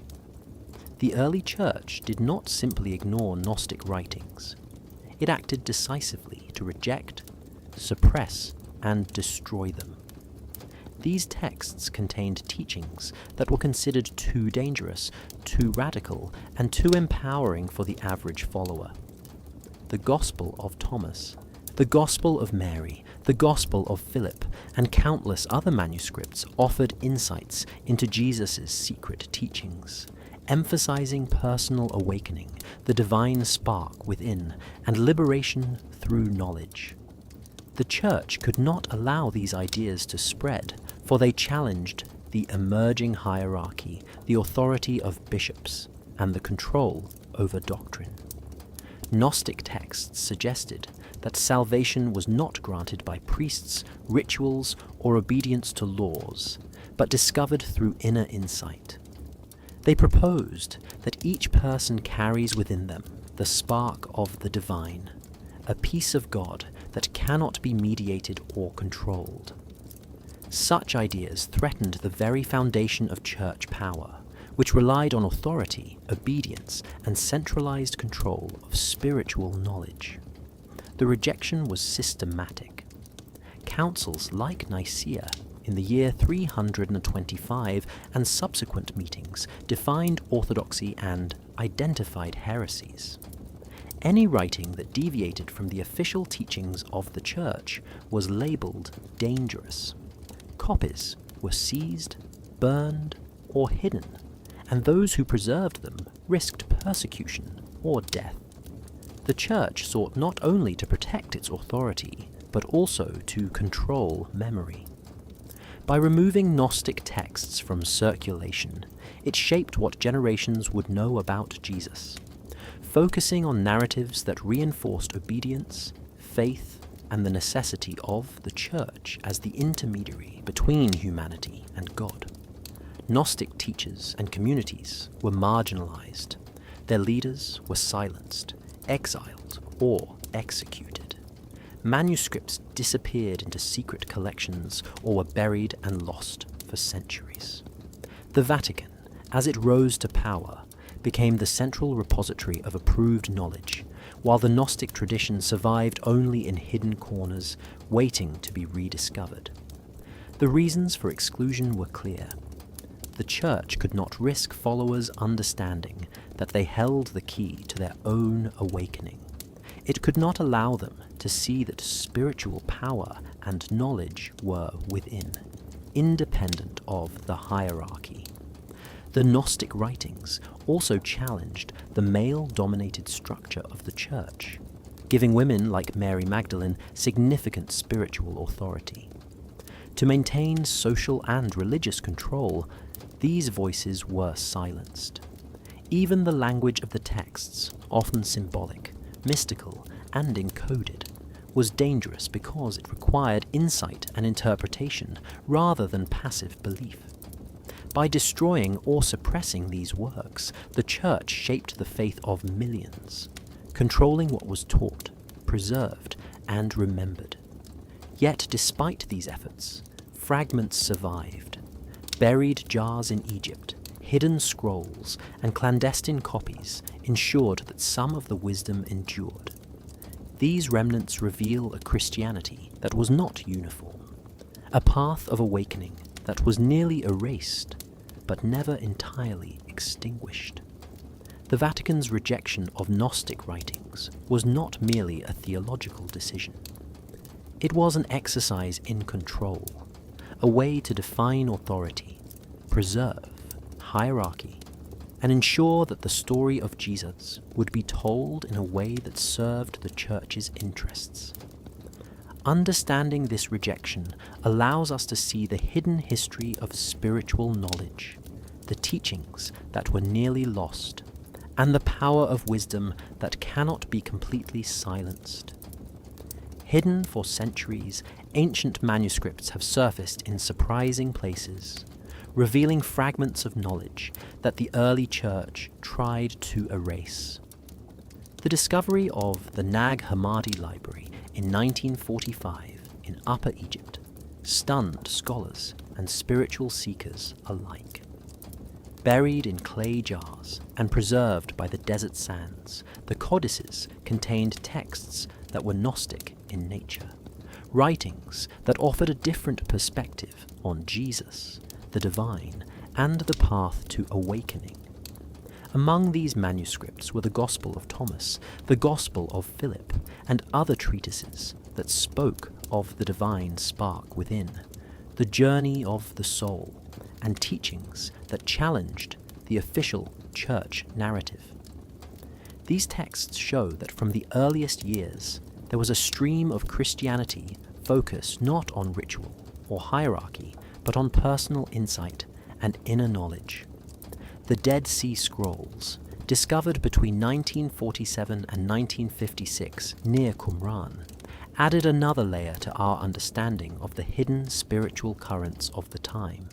The early Church did not simply ignore Gnostic writings. It acted decisively to reject, suppress, and destroy them. These texts contained teachings that were considered too dangerous, too radical, and too empowering for the average follower. The Gospel of Thomas, the Gospel of Mary, the Gospel of Philip, and countless other manuscripts offered insights into Jesus' secret teachings, emphasizing personal awakening, the divine spark within, and liberation through knowledge. The Church could not allow these ideas to spread, for they challenged the emerging hierarchy, the authority of bishops, and the control over doctrine. Gnostic texts suggested that salvation was not granted by priests, rituals, or obedience to laws, but discovered through inner insight. They proposed that each person carries within them the spark of the divine, a piece of God that cannot be mediated or controlled. Such ideas threatened the very foundation of church power, which relied on authority, obedience, and centralized control of spiritual knowledge. The rejection was systematic. Councils like Nicaea in the year 325 and subsequent meetings defined orthodoxy and identified heresies. Any writing that deviated from the official teachings of the Church was labeled dangerous. Copies were seized, burned, or hidden, and those who preserved them risked persecution or death. The Church sought not only to protect its authority, but also to control memory. By removing Gnostic texts from circulation, it shaped what generations would know about Jesus, focusing on narratives that reinforced obedience, faith, and the necessity of the Church as the intermediary between humanity and God. Gnostic teachers and communities were marginalized. Their leaders were silenced, exiled, or executed. manuscripts disappeared into secret collections or were buried and lost for centuries. The Vatican, as it rose to power, became the central repository of approved knowledge, while the Gnostic tradition survived only in hidden corners, waiting to be rediscovered. The reasons for exclusion were clear. The Church could not risk followers understanding that they held the key to their own awakening. It could not allow them to see that spiritual power and knowledge were within, independent of the hierarchy. The Gnostic writings also challenged the male-dominated structure of the Church, giving women like Mary Magdalene significant spiritual authority. To maintain social and religious control, these voices were silenced. Even the language of the texts, often symbolic, mystical, and encoded, was dangerous because it required insight and interpretation rather than passive belief. By destroying or suppressing these works, the Church shaped the faith of millions, controlling what was taught, preserved, and remembered. Yet despite these efforts, fragments survived. Buried jars in Egypt, hidden scrolls, and clandestine copies ensured that some of the wisdom endured. These remnants reveal a Christianity that was not uniform, a path of awakening that was nearly erased, but never entirely extinguished. The Vatican's rejection of Gnostic writings was not merely a theological decision. It was an exercise in control, a way to define authority, preserve hierarchy, and ensure that the story of Jesus would be told in a way that served the Church's interests. Understanding this rejection allows us to see the hidden history of spiritual knowledge, the teachings that were nearly lost, and the power of wisdom that cannot be completely silenced. Hidden for centuries, ancient manuscripts have surfaced in surprising places, revealing fragments of knowledge that the early Church tried to erase. The discovery of the Nag Hammadi Library in 1945 in Upper Egypt stunned scholars and spiritual seekers alike. Buried in clay jars and preserved by the desert sands, the codices contained texts that were Gnostic in nature, writings that offered a different perspective on Jesus, the divine, and the path to awakening. Among these manuscripts were the Gospel of Thomas, the Gospel of Philip, and other treatises that spoke of the divine spark within, the journey of the soul, and teachings that challenged the official Church narrative. These texts show that from the earliest years, there was a stream of Christianity focused not on ritual or hierarchy, but on personal insight and inner knowledge. The Dead Sea Scrolls, discovered between 1947 and 1956 near Qumran, added another layer to our understanding of the hidden spiritual currents of the time.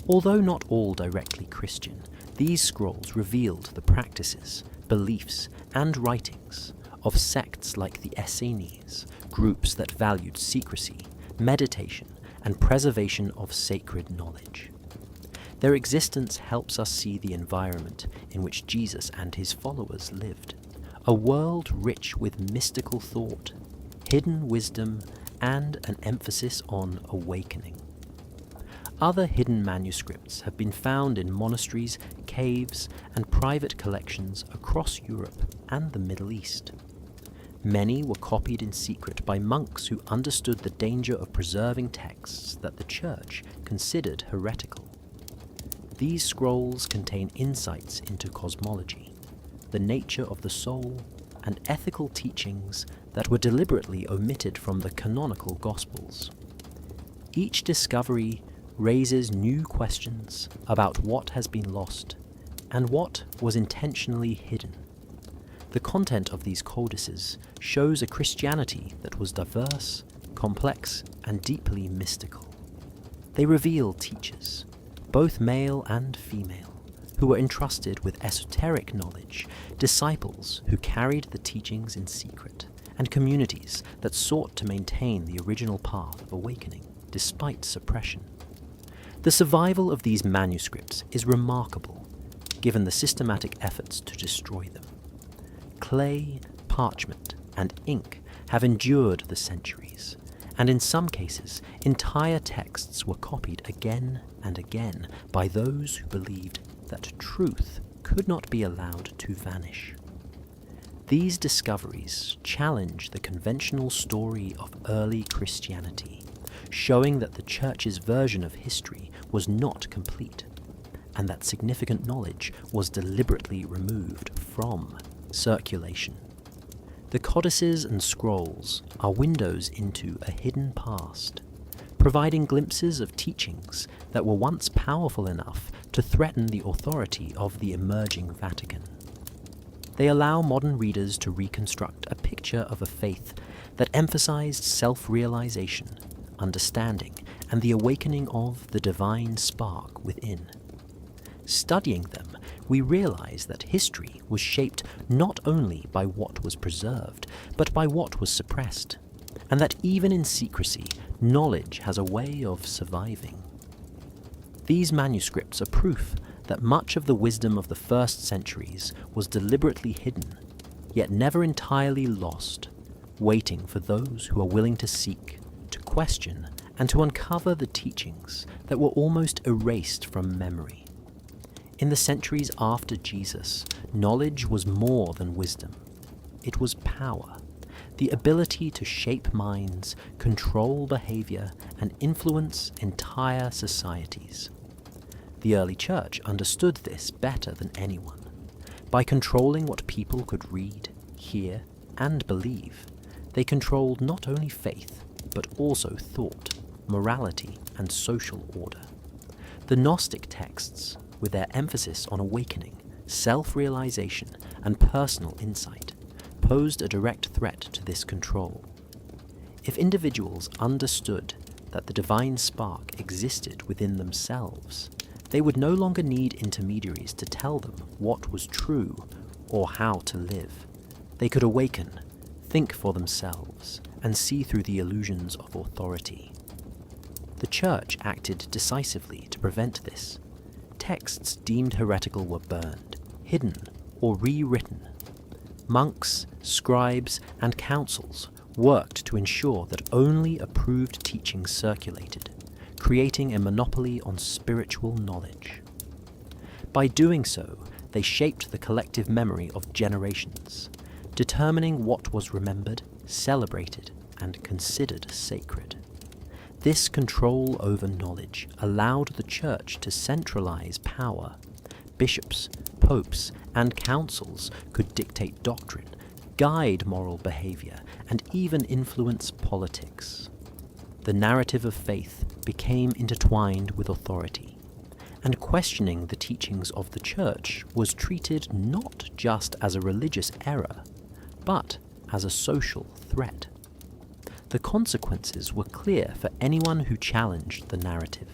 Although not all directly Christian, these scrolls revealed the practices, beliefs, and writings of sects like the Essenes, groups that valued secrecy, meditation, and preservation of sacred knowledge. Their existence helps us see the environment in which Jesus and his followers lived, a world rich with mystical thought, hidden wisdom, and an emphasis on awakening. Other hidden manuscripts have been found in monasteries, caves, and private collections across Europe and the Middle East. Many were copied in secret by monks who understood the danger of preserving texts that the Church considered heretical. These scrolls contain insights into cosmology, the nature of the soul, and ethical teachings that were deliberately omitted from the canonical Gospels. Each discovery raises new questions about what has been lost and what was intentionally hidden. The content of these codices shows a Christianity that was diverse, complex, and deeply mystical. They reveal teachers, both male and female, who were entrusted with esoteric knowledge, disciples who carried the teachings in secret, and communities that sought to maintain the original path of awakening despite suppression. The survival of these manuscripts is remarkable, given the systematic efforts to destroy them. Clay, parchment, and ink have endured the centuries, and in some cases, entire texts were copied again and again by those who believed that truth could not be allowed to vanish. These discoveries challenge the conventional story of early Christianity, showing that the Church's version of history was not complete, and that significant knowledge was deliberately removed from circulation. The codices and scrolls are windows into a hidden past, providing glimpses of teachings that were once powerful enough to threaten the authority of the emerging Vatican. They allow modern readers to reconstruct a picture of a faith that emphasized self-realization, understanding, and the awakening of the divine spark within. Studying them, we realize that history was shaped not only by what was preserved, but by what was suppressed, and that even in secrecy, knowledge has a way of surviving. These manuscripts are proof that much of the wisdom of the first centuries was deliberately hidden, yet never entirely lost, waiting for those who are willing to seek, to question, and to uncover the teachings that were almost erased from memory. In the centuries after Jesus, knowledge was more than wisdom. It was power, the ability to shape minds, control behavior, and influence entire societies. The early church understood this better than anyone. By controlling what people could read, hear, and believe, they controlled not only faith, but also thought, morality, and social order. The Gnostic texts, with their emphasis on awakening, self-realization, and personal insight, posed a direct threat to this control. If individuals understood that the divine spark existed within themselves, they would no longer need intermediaries to tell them what was true or how to live. They could awaken, think for themselves, and see through the illusions of authority. The Church acted decisively to prevent this. Texts deemed heretical were burned, hidden, or rewritten. Monks, scribes, and councils worked to ensure that only approved teachings circulated, creating a monopoly on spiritual knowledge. By doing so, they shaped the collective memory of generations, determining what was remembered, celebrated, and considered sacred. This control over knowledge allowed the Church to centralize power. Bishops, popes, and councils could dictate doctrine, guide moral behavior, and even influence politics. The narrative of faith became intertwined with authority, and questioning the teachings of the Church was treated not just as a religious error, but as a social threat. The consequences were clear for anyone who challenged the narrative.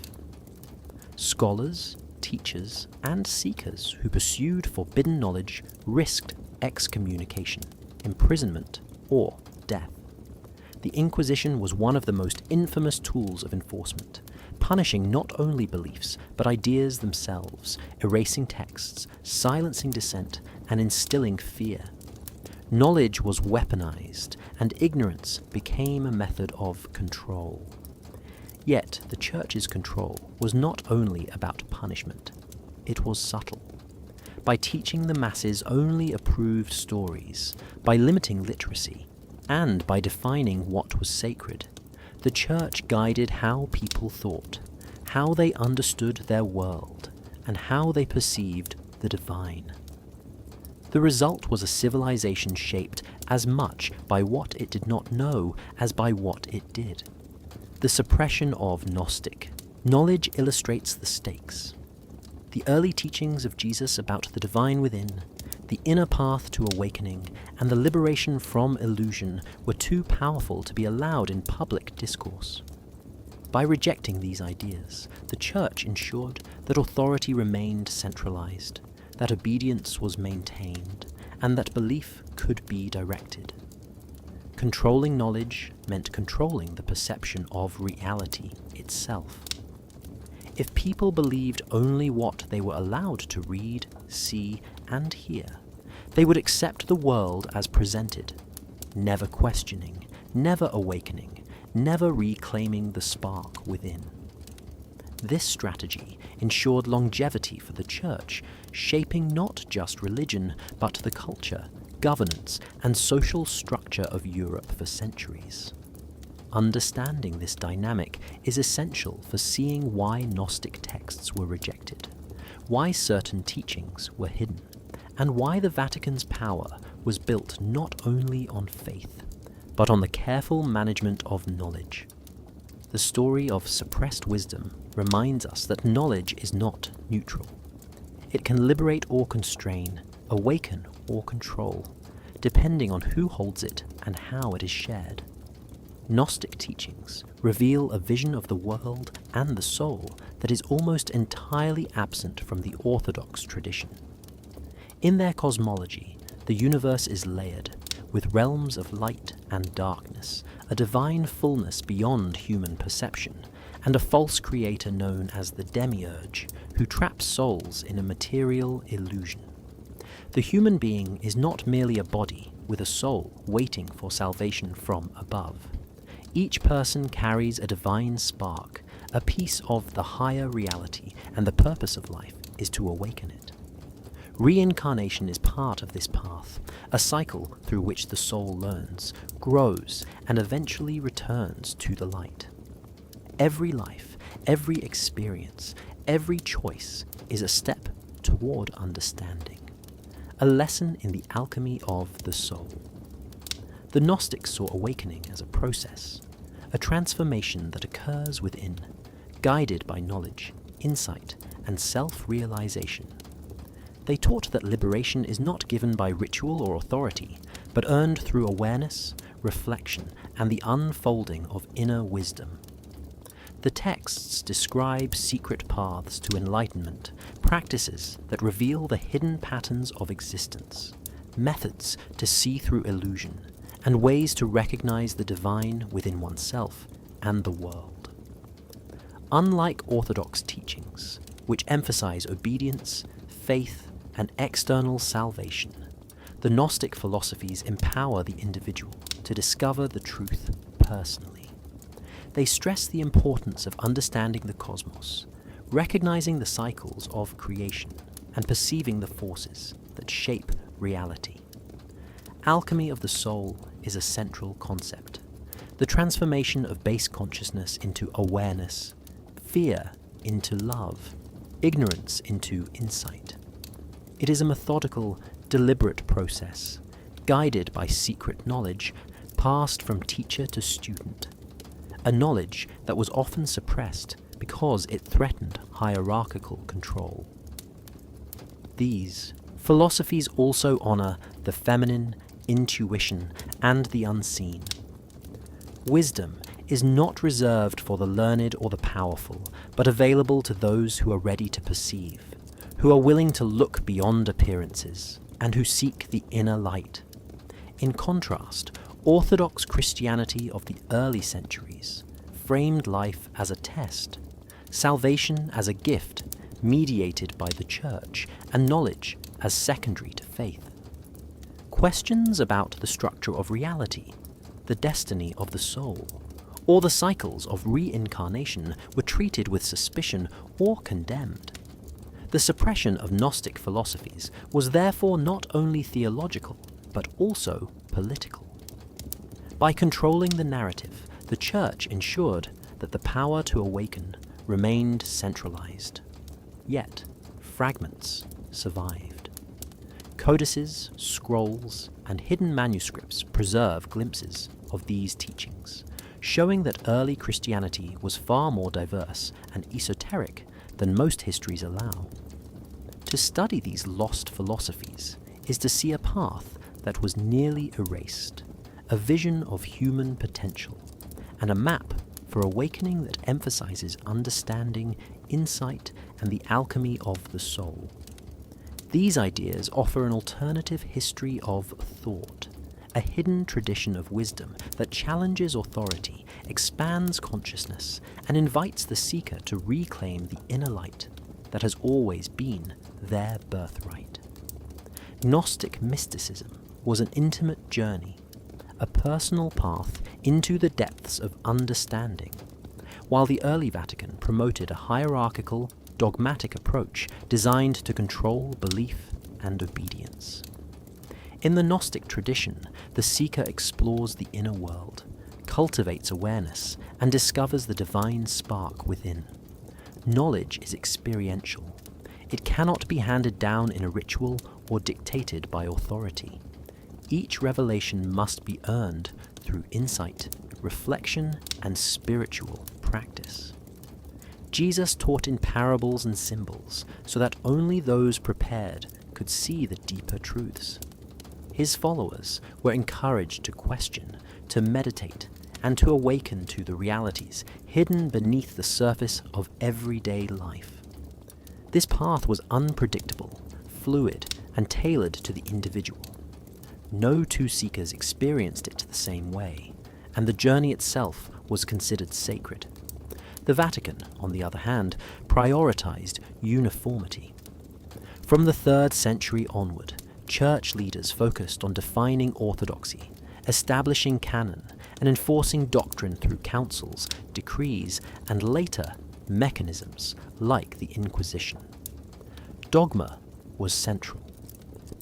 Scholars, teachers, and seekers who pursued forbidden knowledge risked excommunication, imprisonment, or death. The Inquisition was one of the most infamous tools of enforcement, punishing not only beliefs but ideas themselves, erasing texts, silencing dissent, and instilling fear. Knowledge was weaponized, and ignorance became a method of control. Yet the Church's control was not only about punishment, it was subtle. By teaching the masses only approved stories, by limiting literacy, and by defining what was sacred, the Church guided how people thought, how they understood their world, and how they perceived the divine. The result was a civilization shaped as much by what it did not know as by what it did. The suppression of Gnostic knowledge illustrates the stakes. The early teachings of Jesus about the divine within, the inner path to awakening, and the liberation from illusion were too powerful to be allowed in public discourse. By rejecting these ideas, the Church ensured that authority remained centralized, that obedience was maintained, and that belief could be directed. controlling knowledge meant controlling the perception of reality itself. If people believed only what they were allowed to read, see, and hear, they would accept the world as presented, never questioning, never awakening, never reclaiming the spark within. This strategy ensured longevity for the Church, shaping not just religion, but the culture, governance, and social structure of Europe for centuries. Understanding this dynamic is essential for seeing why Gnostic texts were rejected, why certain teachings were hidden, and why the Vatican's power was built not only on faith, but on the careful management of knowledge. The story of suppressed wisdom reminds us that knowledge is not neutral. It can liberate or constrain, awaken or control, depending on who holds it and how it is shared. Gnostic teachings reveal a vision of the world and the soul that is almost entirely absent from the Orthodox tradition. In their cosmology, the universe is layered, with realms of light and darkness, a divine fullness beyond human perception, and a false creator known as the Demiurge, who traps souls in a material illusion. The human being is not merely a body with a soul waiting for salvation from above. Each person carries a divine spark, a piece of the higher reality, and the purpose of life is to awaken it. Reincarnation is part of this path, a cycle through which the soul learns, grows, and eventually returns to the light. Every life, every experience, every choice is a step toward understanding, a lesson in the alchemy of the soul. The Gnostics saw awakening as a process, a transformation that occurs within, guided by knowledge, insight, and self-realization. They taught that liberation is not given by ritual or authority, but earned through awareness, reflection, and the unfolding of inner wisdom. The texts describe secret paths to enlightenment, practices that reveal the hidden patterns of existence, methods to see through illusion, and ways to recognize the divine within oneself and the world. Unlike Orthodox teachings, which emphasize obedience, faith, and external salvation, the Gnostic philosophies empower the individual to discover the truth personally. They stress the importance of understanding the cosmos, recognizing the cycles of creation, and perceiving the forces that shape reality. Alchemy of the soul is a central concept, the transformation of base consciousness into awareness, fear into love, ignorance into insight. It is a methodical, deliberate process, guided by secret knowledge passed from teacher to student, a knowledge that was often suppressed because it threatened hierarchical control. These philosophies also honor the feminine, intuition, and the unseen. Wisdom is not reserved for the learned or the powerful, but available to those who are ready to perceive, who are willing to look beyond appearances, and who seek the inner light. In contrast, Orthodox Christianity of the early centuries framed life as a test, salvation as a gift mediated by the Church, and knowledge as secondary to faith. Questions about the structure of reality, the destiny of the soul, or the cycles of reincarnation were treated with suspicion or condemned. The suppression of Gnostic philosophies was therefore not only theological, but also political. By controlling the narrative, the Church ensured that the power to awaken remained centralized. Yet, fragments survived. Codices, scrolls, and hidden manuscripts preserve glimpses of these teachings, showing that early Christianity was far more diverse and esoteric than most histories allow. To study these lost philosophies is to see a path that was nearly erased, a vision of human potential, and a map for awakening that emphasizes understanding, insight, and the alchemy of the soul. These ideas offer an alternative history of thought, a hidden tradition of wisdom that challenges authority, expands consciousness, and invites the seeker to reclaim the inner light that has always been their birthright. Gnostic mysticism was an intimate journey, a personal path into the depths of understanding, while the early Vatican promoted a hierarchical, dogmatic approach designed to control belief and obedience. In the Gnostic tradition, the seeker explores the inner world, cultivates awareness, and discovers the divine spark within. Knowledge is experiential. It cannot be handed down in a ritual or dictated by authority. Each revelation must be earned through insight, reflection, and spiritual practice. Jesus taught in parables and symbols so that only those prepared could see the deeper truths. His followers were encouraged to question, to meditate, and to awaken to the realities hidden beneath the surface of everyday life. This path was unpredictable, fluid, and tailored to the individual. No two seekers experienced it the same way, and the journey itself was considered sacred. The Vatican, on the other hand, prioritized uniformity. From the 3rd century onward, church leaders focused on defining orthodoxy, establishing canon, and enforcing doctrine through councils, decrees, and later mechanisms like the Inquisition. Dogma was central.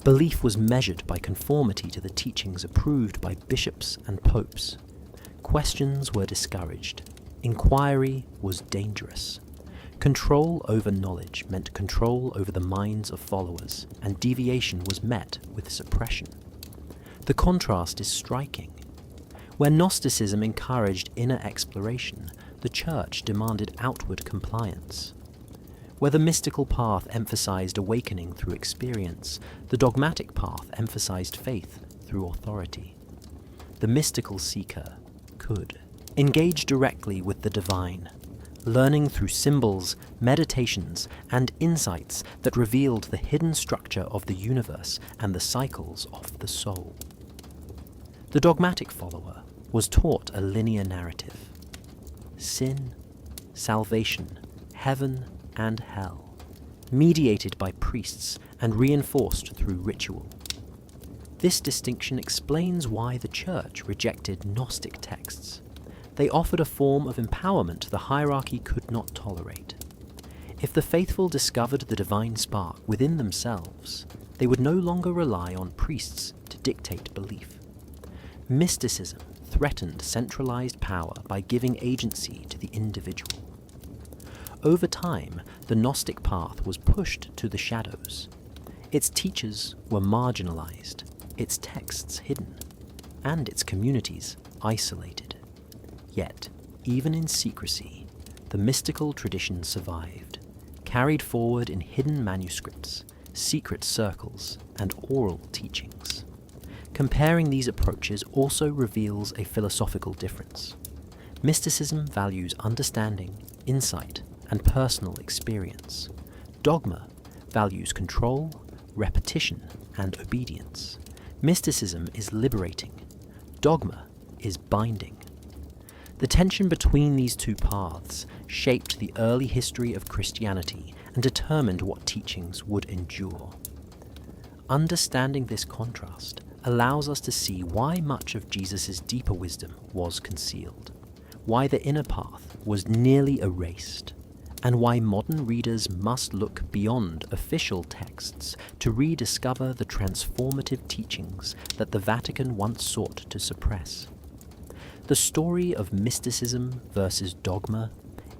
Belief was measured by conformity to the teachings approved by bishops and popes. Questions were discouraged. Inquiry was dangerous. Control over knowledge meant control over the minds of followers, and deviation was met with suppression. The contrast is striking. Where Gnosticism encouraged inner exploration, the Church demanded outward compliance. Where the mystical path emphasized awakening through experience, the dogmatic path emphasized faith through authority. The mystical seeker could engage directly with the divine, learning through symbols, meditations, and insights that revealed the hidden structure of the universe and the cycles of the soul. The dogmatic follower was taught a linear narrative: sin, salvation, heaven, and hell, mediated by priests and reinforced through ritual. This distinction explains why the Church rejected Gnostic texts. They offered a form of empowerment the hierarchy could not tolerate. If the faithful discovered the divine spark within themselves, they would no longer rely on priests to dictate belief. Mysticism threatened centralized power by giving agency to the individual. Over time, the Gnostic path was pushed to the shadows. Its teachers were marginalized, its texts hidden, and its communities isolated. Yet, even in secrecy, the mystical tradition survived, carried forward in hidden manuscripts, secret circles, and oral teachings. Comparing these approaches also reveals a philosophical difference. Mysticism values understanding, insight, and personal experience. Dogma values control, repetition, and obedience. Mysticism is liberating. Dogma is binding. The tension between these two paths shaped the early history of Christianity and determined what teachings would endure. Understanding this contrast allows us to see why much of Jesus' deeper wisdom was concealed, why the inner path was nearly erased, and why modern readers must look beyond official texts to rediscover the transformative teachings that the Vatican once sought to suppress. The story of mysticism versus dogma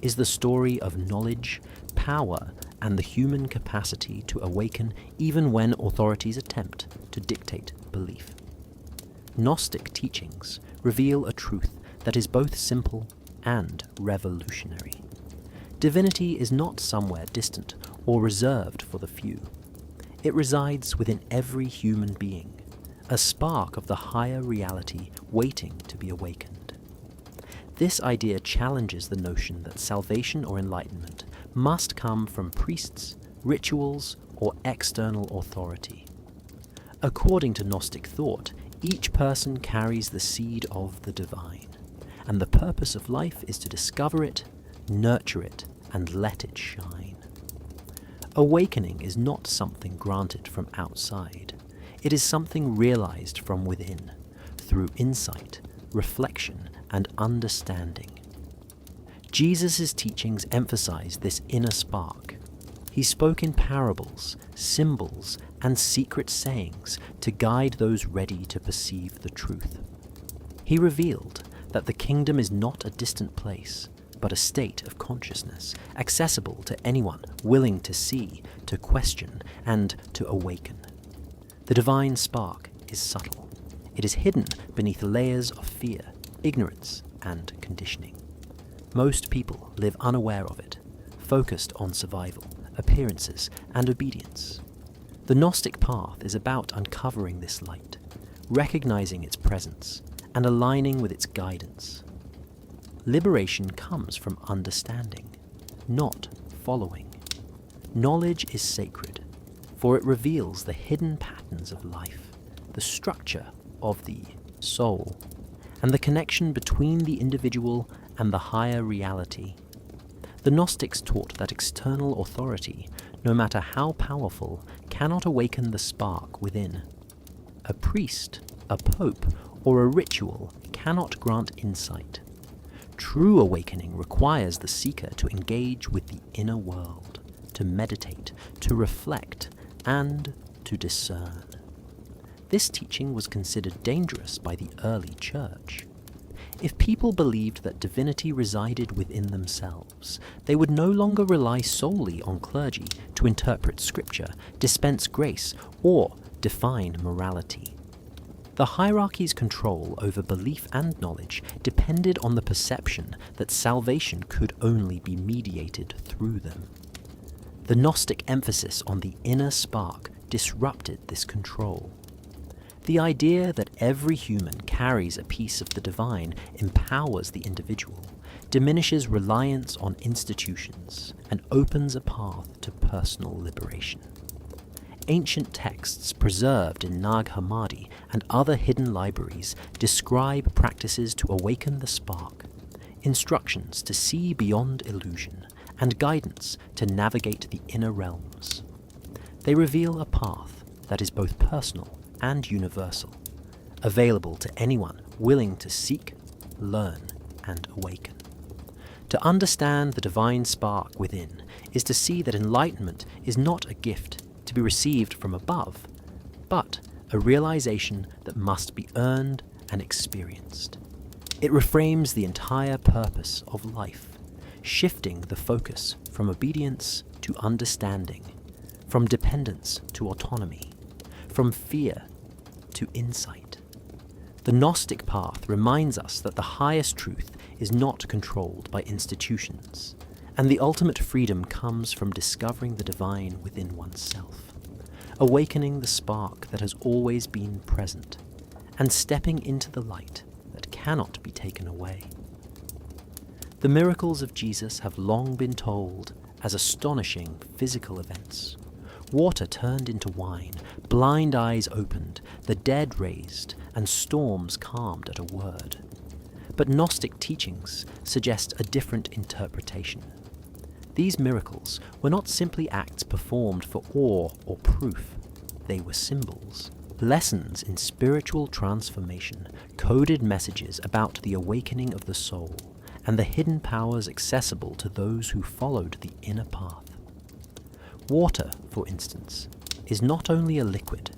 is the story of knowledge, power, and the human capacity to awaken even when authorities attempt to dictate belief. Gnostic teachings reveal a truth that is both simple and revolutionary. Divinity is not somewhere distant or reserved for the few. It resides within every human being, a spark of the higher reality waiting to be awakened. This idea challenges the notion that salvation or enlightenment must come from priests, rituals, or external authority. According to Gnostic thought, Each person carries the seed of the divine, and the purpose of life is to discover it, nurture it, and let it shine. Awakening is not something granted from outside. It is something realized from within, through insight, reflection, and understanding. Jesus' teachings emphasize this inner spark. He spoke in parables, symbols, and secret sayings to guide those ready to perceive the truth. He revealed that the kingdom is not a distant place, but a state of consciousness, accessible to anyone willing to see, to question, and to awaken. The divine spark is subtle. It is hidden beneath layers of fear, ignorance, and conditioning. Most people live unaware of it, focused on survival, appearances, and obedience. The Gnostic path is about uncovering this light, recognizing its presence, and aligning with its guidance. Liberation comes from understanding, not following. Knowledge is sacred, for it reveals the hidden patterns of life, the structure of the soul, and the connection between the individual and the higher reality. The Gnostics taught that external authority, no matter how powerful, cannot awaken the spark within. A priest, a pope, or a ritual cannot grant insight. True awakening requires the seeker to engage with the inner world, to meditate, to reflect, and to discern. This teaching was considered dangerous by the early church. If people believed that divinity resided within themselves, they would no longer rely solely on clergy to interpret scripture, dispense grace, or define morality. The hierarchy's control over belief and knowledge depended on the perception that salvation could only be mediated through them. The Gnostic emphasis on the inner spark disrupted this control. The idea that every human carries a piece of the divine empowers the individual, diminishes reliance on institutions, and opens a path to personal liberation. Ancient texts preserved in Nag Hammadi and other hidden libraries describe practices to awaken the spark, instructions to see beyond illusion, and guidance to navigate the inner realms. They reveal a path that is both personal and universal, available to anyone willing to seek, learn, and awaken. To understand the divine spark within is to see that enlightenment is not a gift to be received from above, but a realization that must be earned and experienced. It reframes the entire purpose of life, shifting the focus from obedience to understanding, from dependence to autonomy, from fear to insight. The Gnostic path reminds us that the highest truth is not controlled by institutions, and the ultimate freedom comes from discovering the divine within oneself, awakening the spark that has always been present, and stepping into the light that cannot be taken away. The miracles of Jesus have long been told as astonishing physical events. Water turned into wine, blind eyes opened, the dead raised, and storms calmed at a word. But Gnostic teachings suggest a different interpretation. These miracles were not simply acts performed for awe or proof. They were symbols, lessons in spiritual transformation, coded messages about the awakening of the soul, and the hidden powers accessible to those who followed the inner path. Water, for instance, is not only a liquid,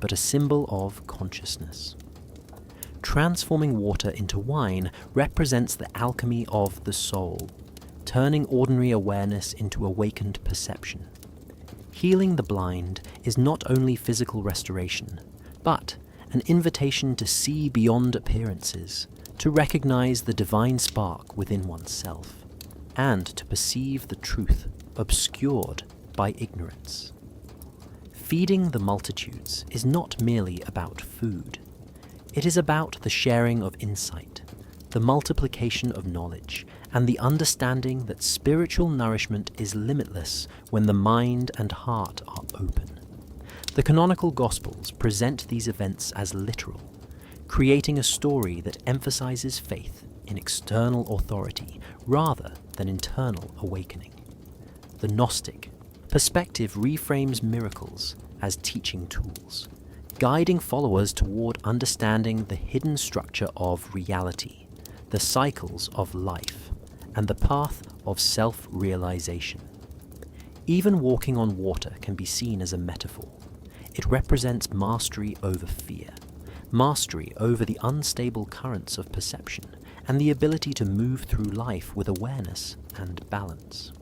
but a symbol of consciousness. Transforming water into wine represents the alchemy of the soul, turning ordinary awareness into awakened perception. Healing the blind is not only physical restoration, but an invitation to see beyond appearances, to recognize the divine spark within oneself, and to perceive the truth obscured by ignorance. Feeding the multitudes is not merely about food. It is about the sharing of insight, the multiplication of knowledge, and the understanding that spiritual nourishment is limitless when the mind and heart are open. The canonical Gospels present these events as literal, creating a story that emphasizes faith in external authority rather than internal awakening. The Gnostic perspective reframes miracles as teaching tools, guiding followers toward understanding the hidden structure of reality, the cycles of life, and the path of self-realization. Even walking on water can be seen as a metaphor. It represents mastery over fear, mastery over the unstable currents of perception, and the ability to move through life with awareness and balance.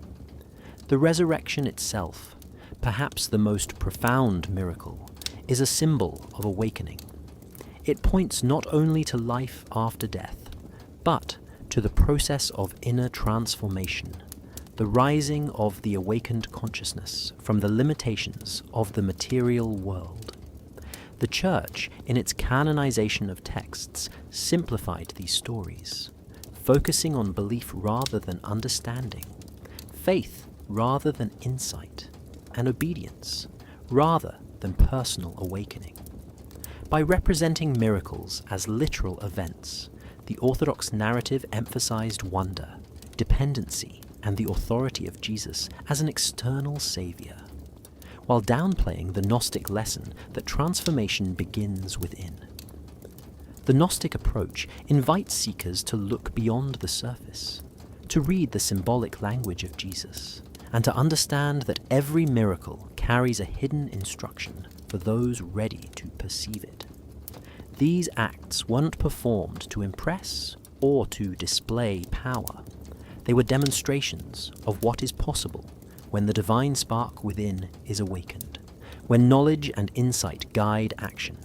The resurrection itself, perhaps the most profound miracle, is a symbol of awakening. It points not only to life after death, but to the process of inner transformation, the rising of the awakened consciousness from the limitations of the material world. The Church, in its canonization of texts, simplified these stories, focusing on belief rather than understanding, faith rather than insight, and obedience rather than personal awakening. By representing miracles as literal events, the Orthodox narrative emphasized wonder, dependency, and the authority of Jesus as an external savior, while downplaying the Gnostic lesson that transformation begins within. The Gnostic approach invites seekers to look beyond the surface, to read the symbolic language of Jesus, and to understand that every miracle carries a hidden instruction for those ready to perceive it. These acts weren't performed to impress or to display power. They were demonstrations of what is possible when the divine spark within is awakened, when knowledge and insight guide action,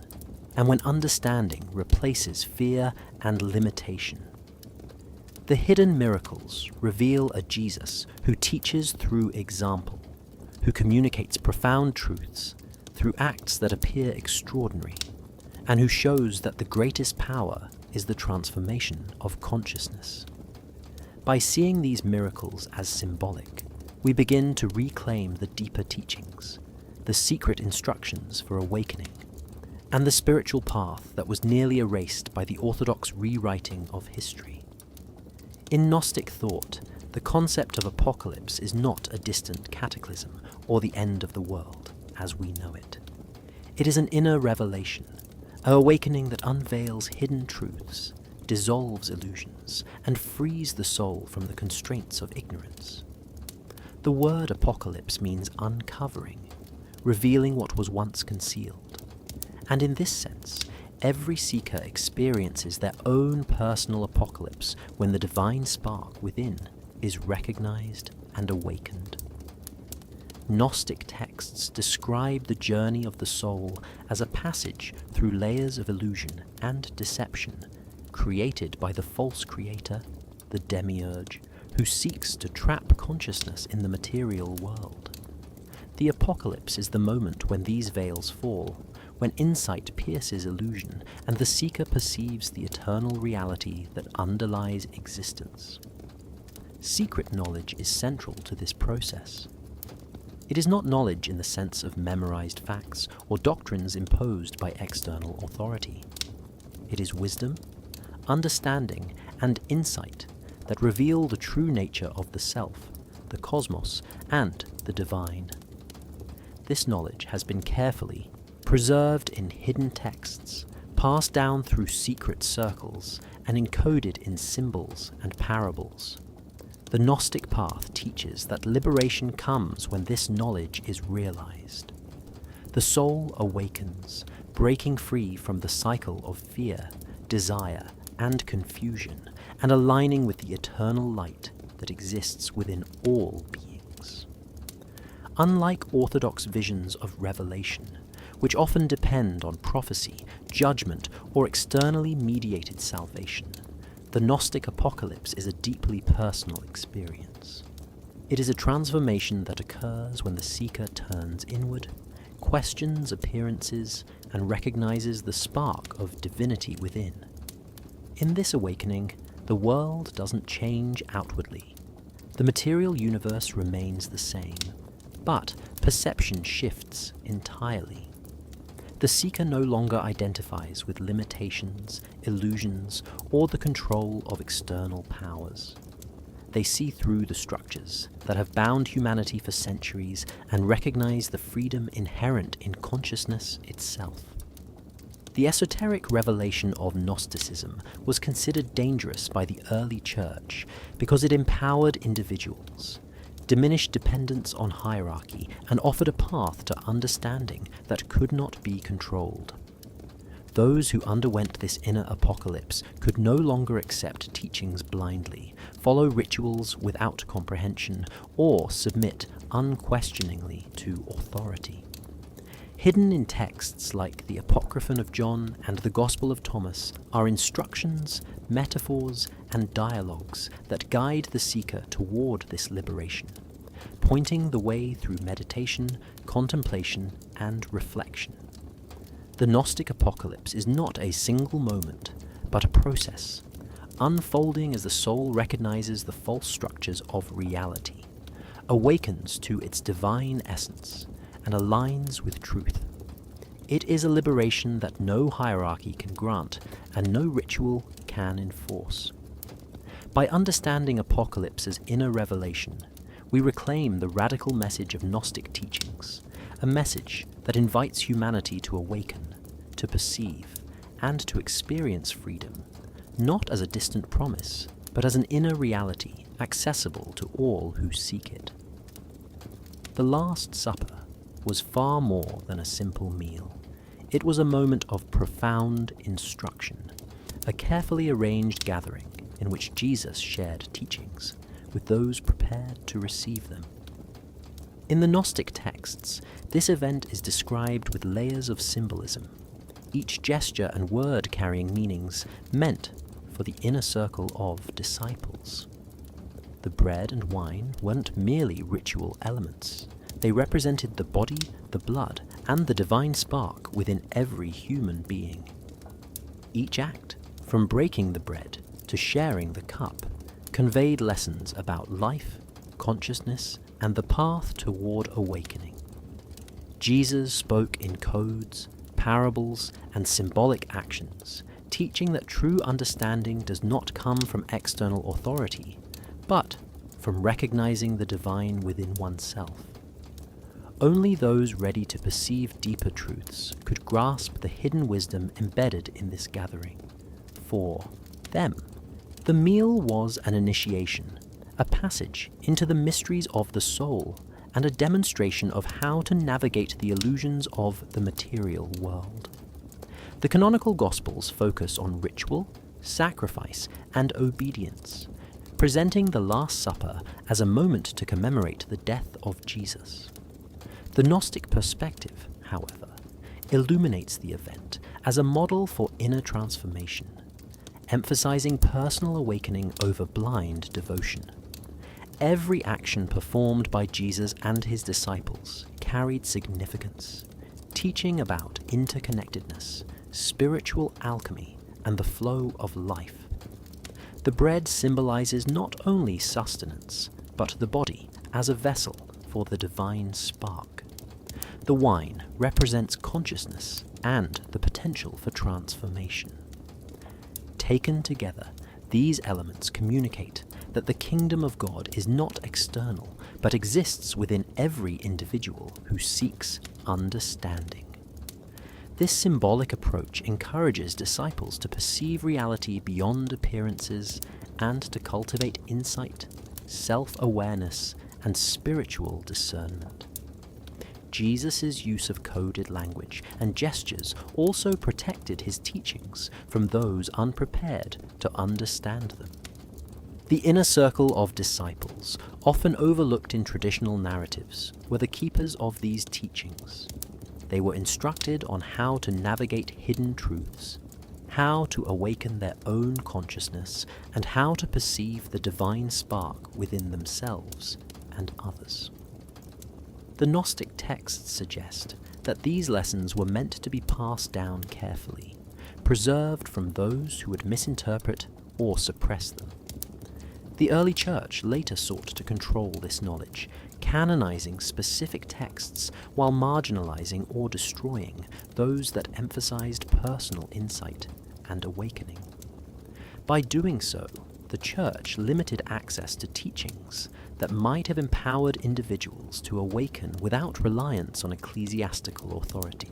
and when understanding replaces fear and limitation. The hidden miracles reveal a Jesus who teaches through example, who communicates profound truths through acts that appear extraordinary, and who shows that the greatest power is the transformation of consciousness. By seeing these miracles as symbolic, we begin to reclaim the deeper teachings, the secret instructions for awakening, and the spiritual path that was nearly erased by the Orthodox rewriting of history. In Gnostic thought, the concept of apocalypse is not a distant cataclysm or the end of the world as we know it. It is an inner revelation, an awakening that unveils hidden truths, dissolves illusions, and frees the soul from the constraints of ignorance. The word apocalypse means uncovering, revealing what was once concealed. And in this sense, every seeker experiences their own personal apocalypse when the divine spark within is recognized and awakened. Gnostic texts describe the journey of the soul as a passage through layers of illusion and deception created by the false creator, the demiurge, who seeks to trap consciousness in the material world. The apocalypse is the moment when these veils fall, when insight pierces illusion and the seeker perceives the eternal reality that underlies existence. Secret knowledge is central to this process. It is not knowledge in the sense of memorized facts or doctrines imposed by external authority. It is wisdom, understanding, and insight that reveal the true nature of the self, the cosmos, and the divine. This knowledge has been carefully preserved in hidden texts, passed down through secret circles, and encoded in symbols and parables. The Gnostic path teaches that liberation comes when this knowledge is realized. The soul awakens, breaking free from the cycle of fear, desire, and confusion, and aligning with the eternal light that exists within all beings. Unlike orthodox visions of revelation, which often depend on prophecy, judgment, or externally mediated salvation, the Gnostic apocalypse is a deeply personal experience. It is a transformation that occurs when the seeker turns inward, questions appearances, and recognizes the spark of divinity within. In this awakening, the world doesn't change outwardly. The material universe remains the same, but perception shifts entirely. The The seeker no longer identifies with limitations, illusions, or the control of external powers. They see through the structures that have bound humanity for centuries and recognize the freedom inherent in consciousness itself. The esoteric revelation of Gnosticism was considered dangerous by the early church because it empowered individuals, diminished dependence on hierarchy, and offered a path to understanding that could not be controlled. Those who underwent this inner apocalypse could no longer accept teachings blindly, follow rituals without comprehension, or submit unquestioningly to authority. Hidden in texts like the Apocryphon of John and the Gospel of Thomas are instructions, metaphors, and dialogues that guide the seeker toward this liberation, pointing the way through meditation, contemplation, and reflection. The Gnostic apocalypse is not a single moment, but a process, unfolding as the soul recognizes the false structures of reality, awakens to its divine essence, and aligns with truth. It is a liberation that no hierarchy can grant and no ritual can enforce. By understanding Apocalypse as inner revelation, we reclaim the radical message of Gnostic teachings, a message that invites humanity to awaken, to perceive, and to experience freedom, not as a distant promise, but as an inner reality accessible to all who seek it. The Last Supper was far more than a simple meal. It was a moment of profound instruction, a carefully arranged gathering in which Jesus shared teachings with those prepared to receive them. In the Gnostic texts, this event is described with layers of symbolism, each gesture and word carrying meanings meant for the inner circle of disciples. The bread and wine weren't merely ritual elements. They represented the body, the blood, and the divine spark within every human being. Each act, from breaking the bread to sharing the cup, conveyed lessons about life, consciousness, and the path toward awakening. Jesus spoke in codes, parables, and symbolic actions, teaching that true understanding does not come from external authority, but from recognizing the divine within oneself. Only those ready to perceive deeper truths could grasp the hidden wisdom embedded in this gathering. For them, the meal was an initiation, a passage into the mysteries of the soul, and a demonstration of how to navigate the illusions of the material world. The canonical Gospels focus on ritual, sacrifice, and obedience, presenting the Last Supper as a moment to commemorate the death of Jesus. The Gnostic perspective, however, illuminates the event as a model for inner transformation, emphasizing personal awakening over blind devotion. Every action performed by Jesus and his disciples carried significance, teaching about interconnectedness, spiritual alchemy, and the flow of life. The bread symbolizes not only sustenance, but the body as a vessel for the divine spark. The wine represents consciousness and the potential for transformation. Taken together, these elements communicate that the kingdom of God is not external, but exists within every individual who seeks understanding. This symbolic approach encourages disciples to perceive reality beyond appearances and to cultivate insight, self-awareness, and spiritual discernment. Jesus' use of coded language and gestures also protected his teachings from those unprepared to understand them. The inner circle of disciples, often overlooked in traditional narratives, were the keepers of these teachings. They were instructed on how to navigate hidden truths, how to awaken their own consciousness, and how to perceive the divine spark within themselves and others. The Gnostic texts suggest that these lessons were meant to be passed down carefully, preserved from those who would misinterpret or suppress them. The early church later sought to control this knowledge, canonizing specific texts while marginalizing or destroying those that emphasized personal insight and awakening. By doing so, the church limited access to teachings that might have empowered individuals to awaken without reliance on ecclesiastical authority.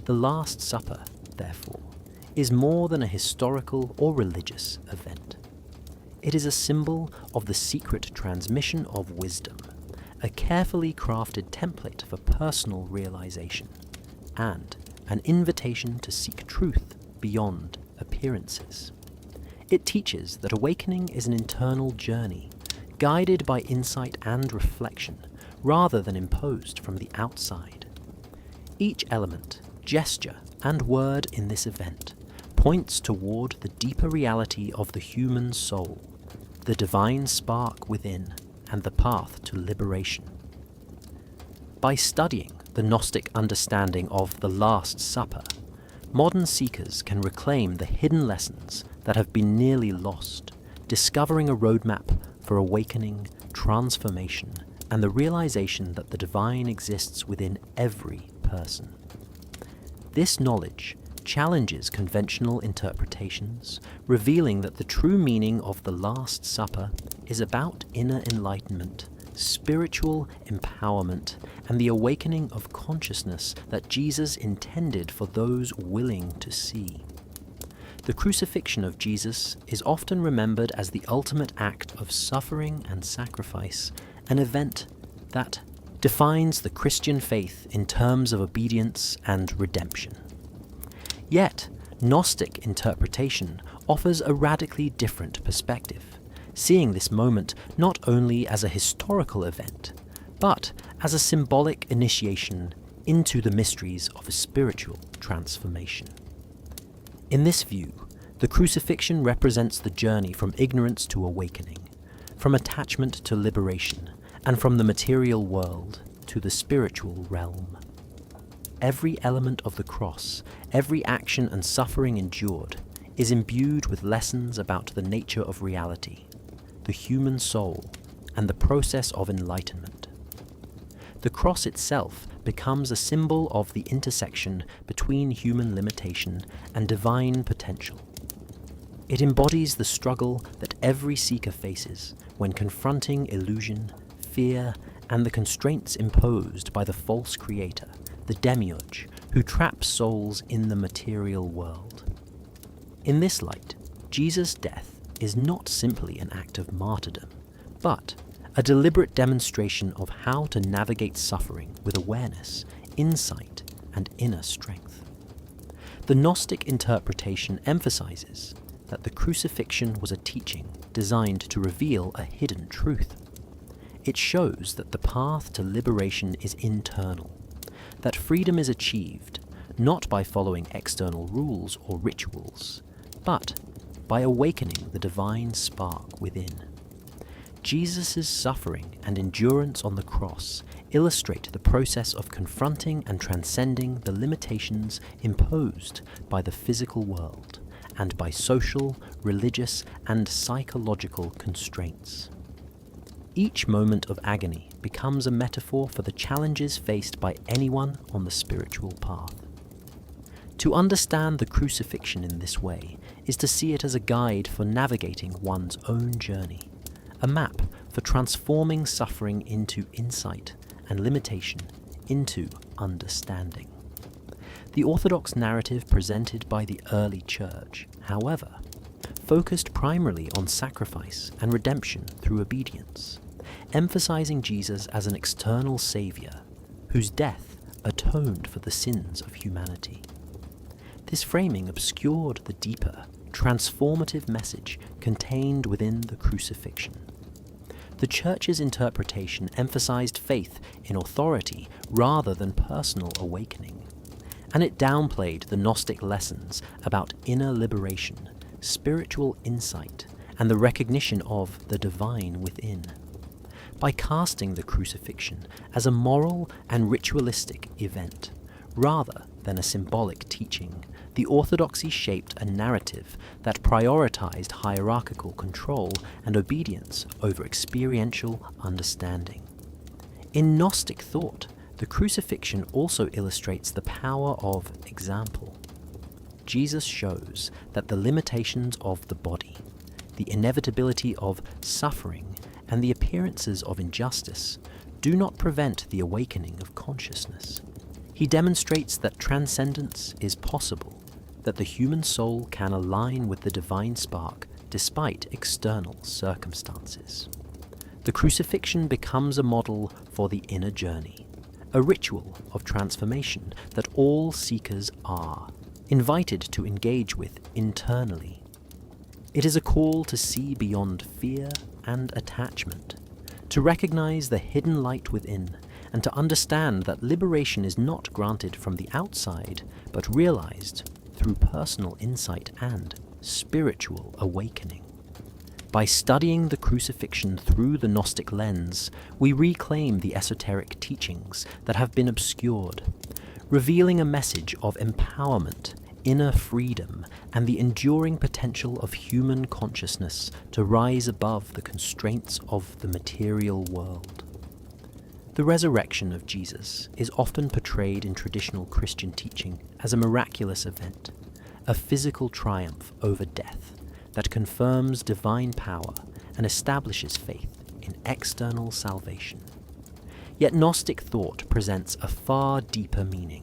The Last Supper, therefore, is more than a historical or religious event. It is a symbol of the secret transmission of wisdom, a carefully crafted template for personal realization, and an invitation to seek truth beyond appearances. It teaches that awakening is an internal journey, guided by insight and reflection, rather than imposed from the outside. Each element, gesture, and word in this event points toward the deeper reality of the human soul, the divine spark within, and the path to liberation. By studying the Gnostic understanding of the Last Supper, modern seekers can reclaim the hidden lessons that have been nearly lost, discovering a roadmap for awakening, transformation, and the realization that the divine exists within every person. This knowledge challenges conventional interpretations, revealing that the true meaning of the Last Supper is about inner enlightenment, spiritual empowerment, and the awakening of consciousness that Jesus intended for those willing to see. The crucifixion of Jesus is often remembered as the ultimate act of suffering and sacrifice, an event that defines the Christian faith in terms of obedience and redemption. Yet, Gnostic interpretation offers a radically different perspective, seeing this moment not only as a historical event, but as a symbolic initiation into the mysteries of a spiritual transformation. In this view, the crucifixion represents the journey from ignorance to awakening, from attachment to liberation, and from the material world to the spiritual realm. Every element of the cross, every action and suffering endured, is imbued with lessons about the nature of reality, the human soul, and the process of enlightenment. The cross itself becomes a symbol of the intersection between human limitation and divine potential. It embodies the struggle that every seeker faces when confronting illusion, fear, and the constraints imposed by the false creator, the demiurge, who traps souls in the material world. In this light, Jesus' death is not simply an act of martyrdom, but a deliberate demonstration of how to navigate suffering with awareness, insight, and inner strength. The Gnostic interpretation emphasizes that the crucifixion was a teaching designed to reveal a hidden truth. It shows that the path to liberation is internal, that freedom is achieved not by following external rules or rituals, but by awakening the divine spark within. Jesus' suffering and endurance on the cross illustrate the process of confronting and transcending the limitations imposed by the physical world and by social, religious, and psychological constraints. Each moment of agony becomes a metaphor for the challenges faced by anyone on the spiritual path. To understand the crucifixion in this way is to see it as a guide for navigating one's own journey, a map for transforming suffering into insight and limitation into understanding. The Orthodox narrative presented by the early Church, however, focused primarily on sacrifice and redemption through obedience, emphasizing Jesus as an external savior whose death atoned for the sins of humanity. This framing obscured the deeper, transformative message contained within the crucifixion. The Church's interpretation emphasized faith in authority rather than personal awakening, and it downplayed the Gnostic lessons about inner liberation, spiritual insight, and the recognition of the divine within. By casting the crucifixion as a moral and ritualistic event, rather than a symbolic teaching, the orthodoxy shaped a narrative that prioritized hierarchical control and obedience over experiential understanding. In Gnostic thought, the crucifixion also illustrates the power of example. Jesus shows that the limitations of the body, the inevitability of suffering, and the appearances of injustice do not prevent the awakening of consciousness. He demonstrates that transcendence is possible, that the human soul can align with the divine spark despite external circumstances. The crucifixion becomes a model for the inner journey, a ritual of transformation that all seekers are invited to engage with internally. It is a call to see beyond fear and attachment, to recognize the hidden light within, and to understand that liberation is not granted from the outside, but realized through personal insight and spiritual awakening. By studying the crucifixion through the Gnostic lens, we reclaim the esoteric teachings that have been obscured, revealing a message of empowerment, inner freedom, and the enduring potential of human consciousness to rise above the constraints of the material world. The resurrection of Jesus is often portrayed in traditional Christian teaching as a miraculous event, a physical triumph over death that confirms divine power and establishes faith in external salvation. Yet Gnostic thought presents a far deeper meaning.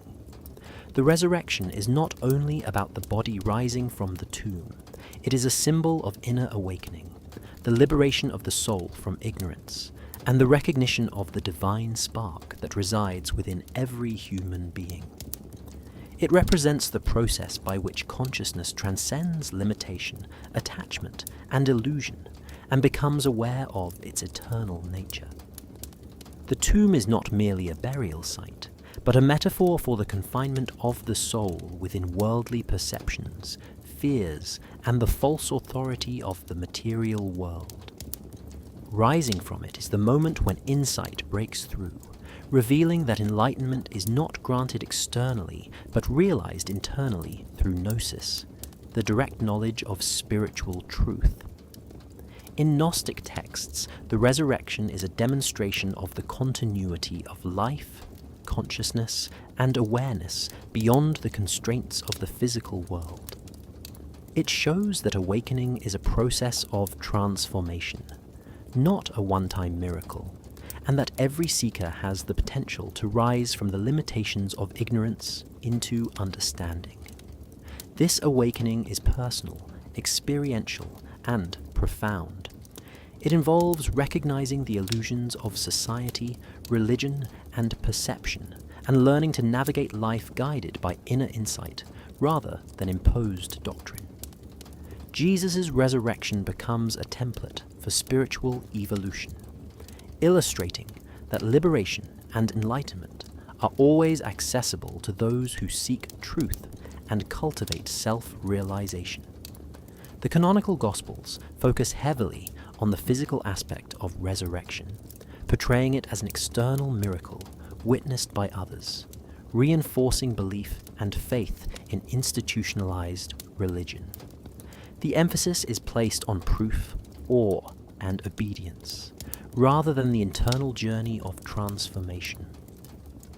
The resurrection is not only about the body rising from the tomb, it is a symbol of inner awakening, the liberation of the soul from ignorance, and the recognition of the divine spark that resides within every human being. It represents the process by which consciousness transcends limitation, attachment, and illusion, and becomes aware of its eternal nature. The tomb is not merely a burial site, but a metaphor for the confinement of the soul within worldly perceptions, fears, and the false authority of the material world. Rising from it is the moment when insight breaks through, revealing that enlightenment is not granted externally, but realized internally through gnosis, the direct knowledge of spiritual truth. In Gnostic texts, the resurrection is a demonstration of the continuity of life, consciousness, and awareness beyond the constraints of the physical world. It shows that awakening is a process of transformation, not a one-time miracle, and that every seeker has the potential to rise from the limitations of ignorance into understanding. This awakening is personal, experiential, and profound. It involves recognizing the illusions of society, religion, and perception, and learning to navigate life guided by inner insight rather than imposed doctrine. Jesus' resurrection becomes a template for spiritual evolution, illustrating that liberation and enlightenment are always accessible to those who seek truth and cultivate self-realization. The canonical Gospels focus heavily on the physical aspect of resurrection, portraying it as an external miracle witnessed by others, reinforcing belief and faith in institutionalized religion. The emphasis is placed on proof, awe, and obedience, rather than the internal journey of transformation.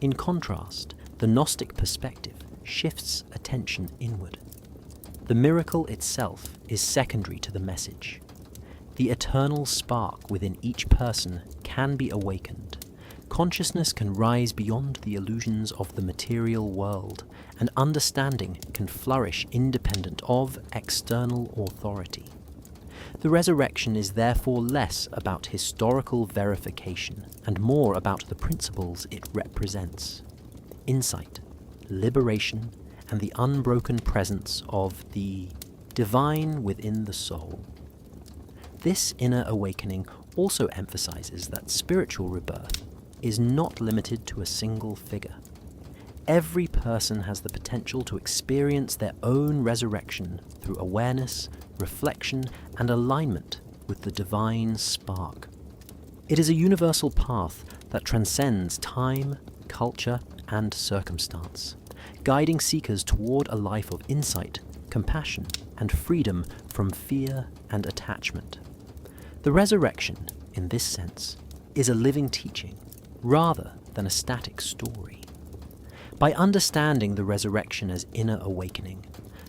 In contrast, the Gnostic perspective shifts attention inward. The miracle itself is secondary to the message. The eternal spark within each person can be awakened. Consciousness can rise beyond the illusions of the material world, and understanding can flourish independent of external authority. The resurrection is therefore less about historical verification and more about the principles it represents: insight, liberation, and the unbroken presence of the divine within the soul. This inner awakening also emphasizes that spiritual rebirth is not limited to a single figure. Every person has the potential to experience their own resurrection through awareness, reflection, and alignment with the divine spark. It is a universal path that transcends time, culture, and circumstance, guiding seekers toward a life of insight, compassion, and freedom from fear and attachment. The resurrection, in this sense, is a living teaching rather than a static story. By understanding the resurrection as inner awakening,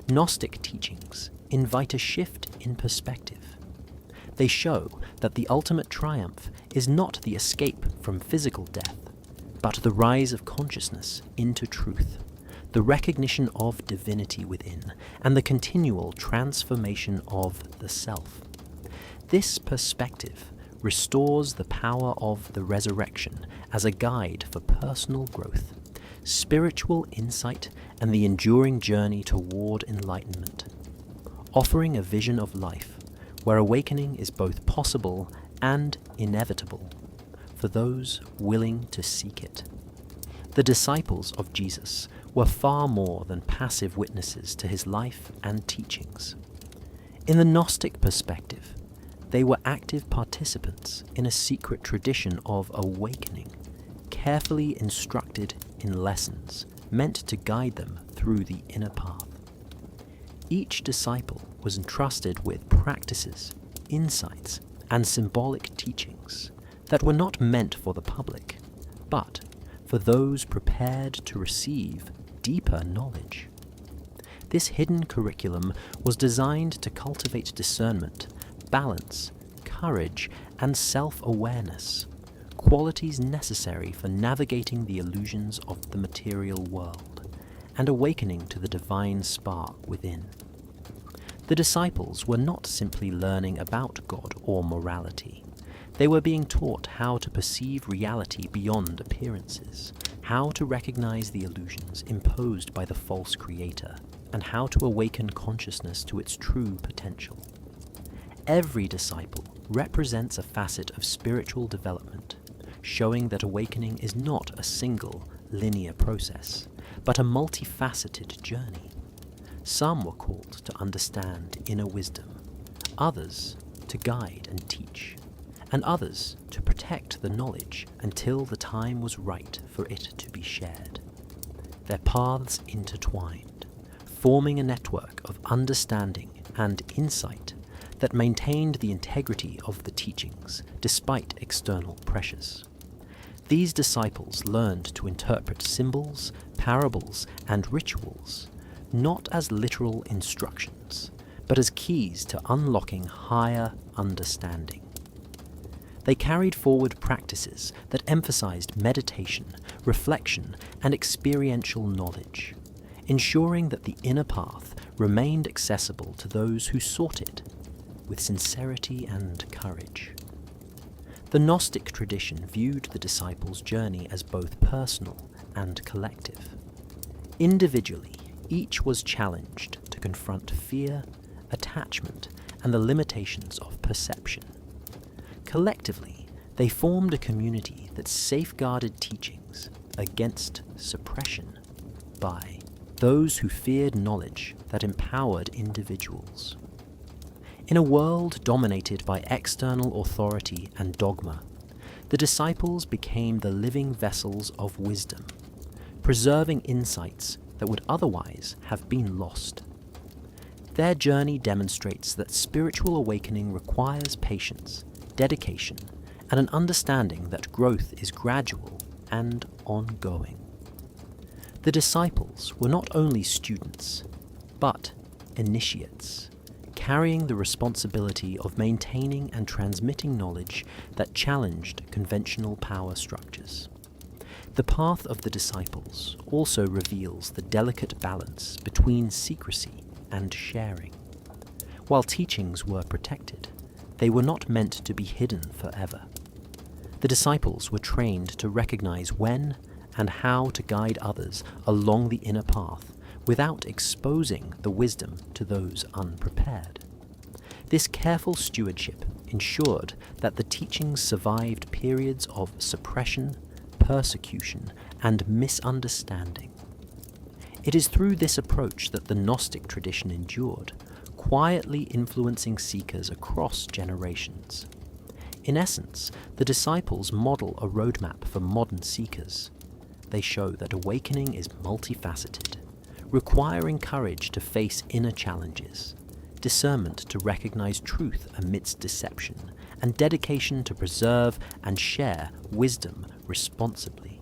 Gnostic teachings invite a shift in perspective. They show that the ultimate triumph is not the escape from physical death, but the rise of consciousness into truth, the recognition of divinity within, and the continual transformation of the self. This perspective restores the power of the resurrection as a guide for personal growth, spiritual insight, and the enduring journey toward enlightenment, offering a vision of life where awakening is both possible and inevitable for those willing to seek it. The disciples of Jesus were far more than passive witnesses to his life and teachings. In the Gnostic perspective, they were active participants in a secret tradition of awakening, carefully instructed in lessons meant to guide them through the inner path. Each disciple was entrusted with practices, insights, and symbolic teachings that were not meant for the public, but for those prepared to receive deeper knowledge. This hidden curriculum was designed to cultivate discernment, balance, courage, and self-awareness, qualities necessary for navigating the illusions of the material world and awakening to the divine spark within. The disciples were not simply learning about God or morality. They were being taught how to perceive reality beyond appearances, how to recognize the illusions imposed by the false creator, and how to awaken consciousness to its true potential. Every disciple represents a facet of spiritual development, showing that awakening is not a single, linear process, but a multifaceted journey. Some were called to understand inner wisdom, others to guide and teach, and others to protect the knowledge until the time was right for it to be shared. Their paths intertwined, forming a network of understanding and insight that maintained the integrity of the teachings despite external pressures. These disciples learned to interpret symbols, parables, and rituals not as literal instructions, but as keys to unlocking higher understanding. They carried forward practices that emphasized meditation, reflection, and experiential knowledge, ensuring that the inner path remained accessible to those who sought it with sincerity and courage. The Gnostic tradition viewed the disciples' journey as both personal and collective. Individually, each was challenged to confront fear, attachment, and the limitations of perception. Collectively, they formed a community that safeguarded teachings against suppression by those who feared knowledge that empowered individuals. In a world dominated by external authority and dogma, the disciples became the living vessels of wisdom, preserving insights that would otherwise have been lost. Their journey demonstrates that spiritual awakening requires patience, dedication, and an understanding that growth is gradual and ongoing. The disciples were not only students, but initiates, carrying the responsibility of maintaining and transmitting knowledge that challenged conventional power structures. The path of the disciples also reveals the delicate balance between secrecy and sharing. While teachings were protected, they were not meant to be hidden forever. The disciples were trained to recognize when and how to guide others along the inner path without exposing the wisdom to those unprepared. This careful stewardship ensured that the teachings survived periods of suppression, persecution, and misunderstanding. It is through this approach that the Gnostic tradition endured, quietly influencing seekers across generations. In essence, the disciples model a roadmap for modern seekers, they show that awakening is multifaceted, requiring courage to face inner challenges, discernment to recognize truth amidst deception, and dedication to preserve and share wisdom responsibly.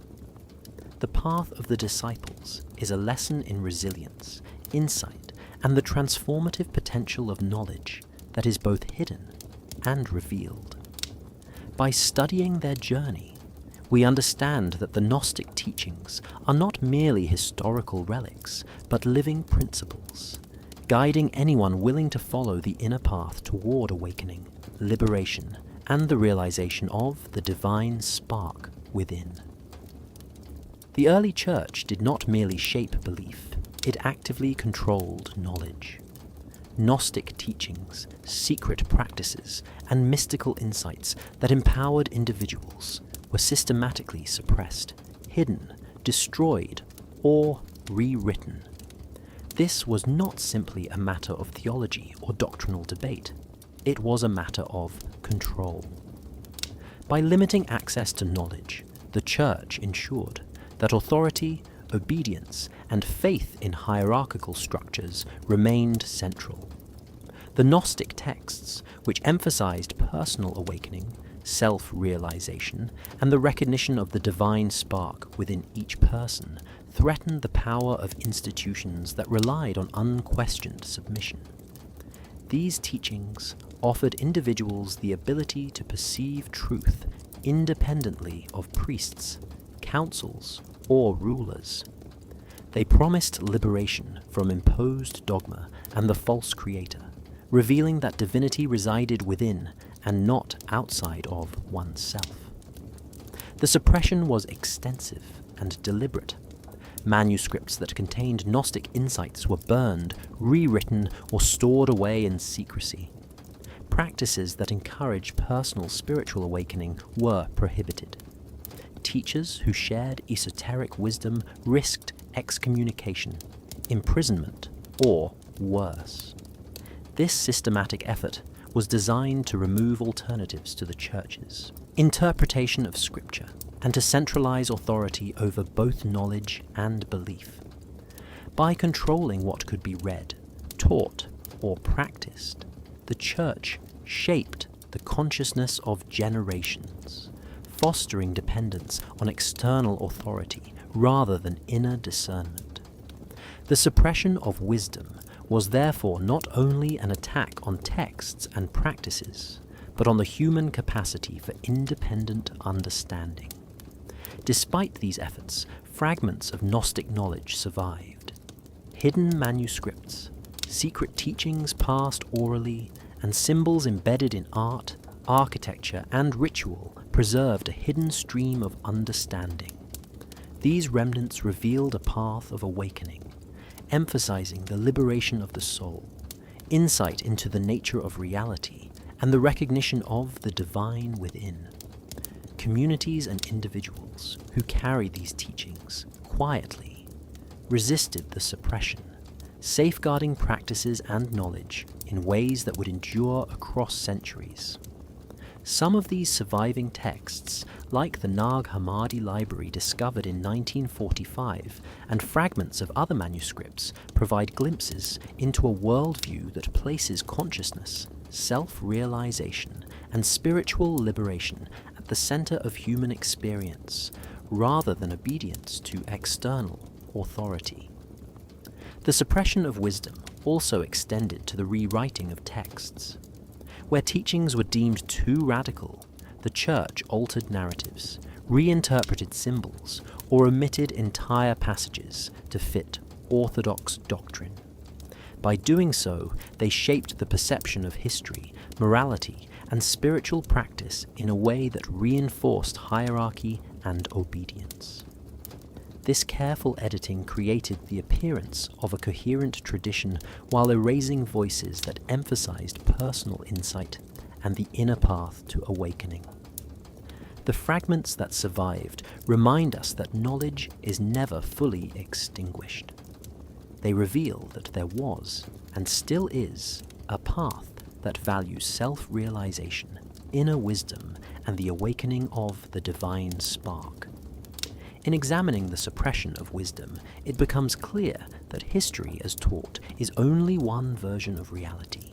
The path of the disciples is a lesson in resilience, insight, and the transformative potential of knowledge that is both hidden and revealed. By studying their journey, we understand that the Gnostic teachings are not merely historical relics, but living principles, guiding anyone willing to follow the inner path toward awakening, liberation, and the realization of the divine spark within. The early church did not merely shape belief, it actively controlled knowledge. Gnostic teachings, secret practices, and mystical insights that empowered individuals were systematically suppressed, hidden, destroyed, or rewritten. This was not simply a matter of theology or doctrinal debate. It was a matter of control. By limiting access to knowledge, the Church ensured that authority, obedience, and faith in hierarchical structures remained central. The Gnostic texts, which emphasized personal awakening, self-realization, and the recognition of the divine spark within each person, threatened the power of institutions that relied on unquestioned submission. These teachings offered individuals the ability to perceive truth independently of priests, councils, or rulers. They promised liberation from imposed dogma and the false creator, revealing that divinity resided within and not outside of oneself. The suppression was extensive and deliberate. Manuscripts that contained Gnostic insights were burned, rewritten, or stored away in secrecy. Practices that encouraged personal spiritual awakening were prohibited. Teachers who shared esoteric wisdom risked excommunication, imprisonment, or worse. This systematic effort was designed to remove alternatives to the church's interpretation of Scripture and to centralize authority over both knowledge and belief. By controlling what could be read, taught, or practiced, the Church shaped the consciousness of generations, fostering dependence on external authority rather than inner discernment. The suppression of wisdom was therefore not only an attack on texts and practices, but on the human capacity for independent understanding. Despite these efforts, fragments of Gnostic knowledge survived. Hidden manuscripts, secret teachings passed orally, and symbols embedded in art, architecture, and ritual preserved a hidden stream of understanding. These remnants revealed a path of awakening, emphasizing the liberation of the soul, insight into the nature of reality, and the recognition of the divine within. Communities and individuals who carried these teachings quietly resisted the suppression, safeguarding practices and knowledge in ways that would endure across centuries. Some of these surviving texts, like the Nag Hammadi library discovered in 1945 and fragments of other manuscripts, provide glimpses into a worldview that places consciousness, self-realization, and spiritual liberation at the center of human experience, rather than obedience to external authority. The suppression of wisdom also extended to the rewriting of texts. Where teachings were deemed too radical, the Church altered narratives, reinterpreted symbols, or omitted entire passages to fit orthodox doctrine. By doing so, they shaped the perception of history, morality, and spiritual practice in a way that reinforced hierarchy and obedience. This careful editing created the appearance of a coherent tradition while erasing voices that emphasized personal insight and the inner path to awakening. The fragments that survived remind us that knowledge is never fully extinguished. They reveal that there was, and still is, a path that values self-realization, inner wisdom, and the awakening of the divine spark. In examining the suppression of wisdom, it becomes clear that history as taught is only one version of reality,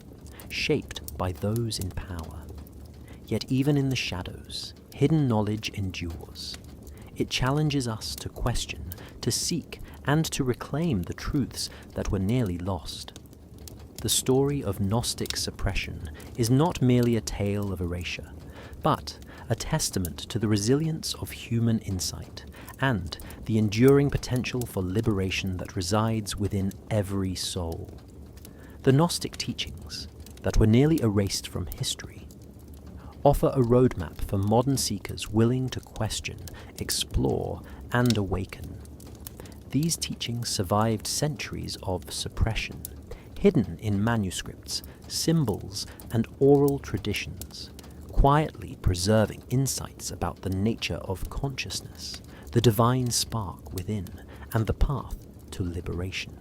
shaped by those in power. Yet even in the shadows, hidden knowledge endures. It challenges us to question, to seek, and to reclaim the truths that were nearly lost. The story of Gnostic suppression is not merely a tale of erasure, but a testament to the resilience of human insight and the enduring potential for liberation that resides within every soul. The Gnostic teachings, that were nearly erased from history, offer a roadmap for modern seekers willing to question, explore, and awaken. These teachings survived centuries of suppression, hidden in manuscripts, symbols, and oral traditions, quietly preserving insights about the nature of consciousness, the divine spark within, and the path to liberation.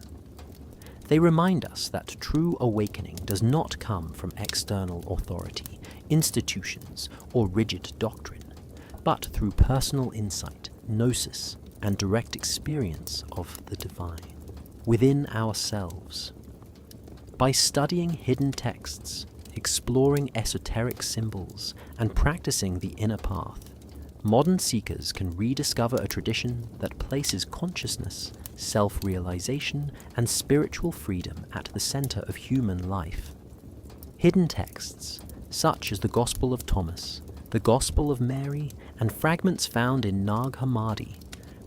They remind us that true awakening does not come from external authority, institutions, or rigid doctrine, but through personal insight, gnosis, and direct experience of the divine within ourselves. By studying hidden texts, exploring esoteric symbols, and practicing the inner path, modern seekers can rediscover a tradition that places consciousness, self-realization, and spiritual freedom at the center of human life. Hidden texts, such as the Gospel of Thomas, the Gospel of Mary, and fragments found in Nag Hammadi,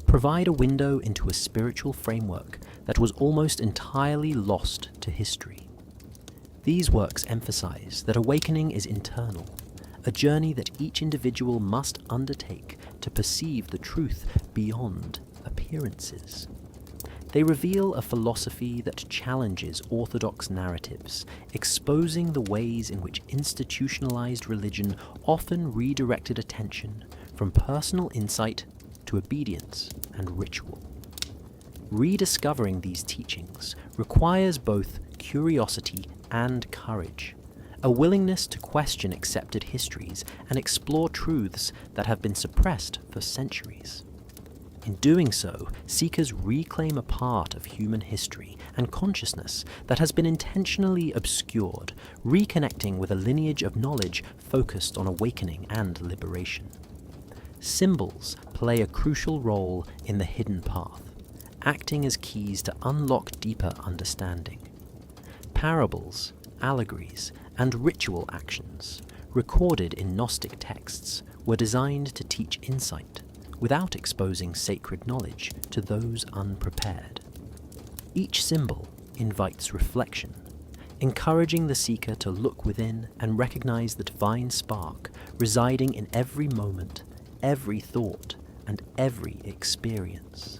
provide a window into a spiritual framework that was almost entirely lost to history. These works emphasize that awakening is internal, a journey that each individual must undertake to perceive the truth beyond appearances. They reveal a philosophy that challenges orthodox narratives, exposing the ways in which institutionalized religion often redirected attention from personal insight to obedience and ritual. Rediscovering these teachings requires both curiosity and courage, a willingness to question accepted histories and explore truths that have been suppressed for centuries. In doing so, seekers reclaim a part of human history and consciousness that has been intentionally obscured, reconnecting with a lineage of knowledge focused on awakening and liberation. Symbols play a crucial role in the hidden path, acting as keys to unlock deeper understanding. Parables, allegories, and ritual actions, recorded in Gnostic texts, were designed to teach insight, without exposing sacred knowledge to those unprepared. Each symbol invites reflection, encouraging the seeker to look within and recognize the divine spark residing in every moment, every thought, and every experience.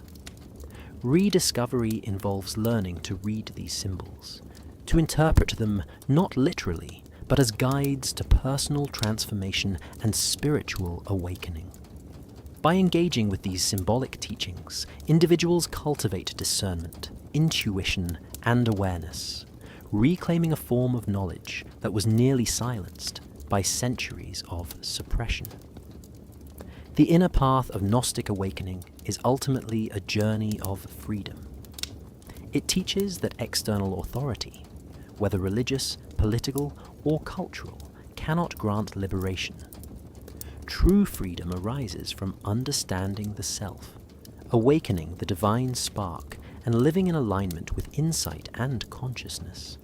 Rediscovery involves learning to read these symbols, to interpret them not literally, but as guides to personal transformation and spiritual awakening. By engaging with these symbolic teachings, individuals cultivate discernment, intuition, and awareness, reclaiming a form of knowledge that was nearly silenced by centuries of suppression. The inner path of Gnostic awakening is ultimately a journey of freedom. It teaches that external authority, whether religious, political, or cultural, cannot grant liberation. True freedom arises from understanding the self, awakening the divine spark, and living in alignment with insight and consciousness.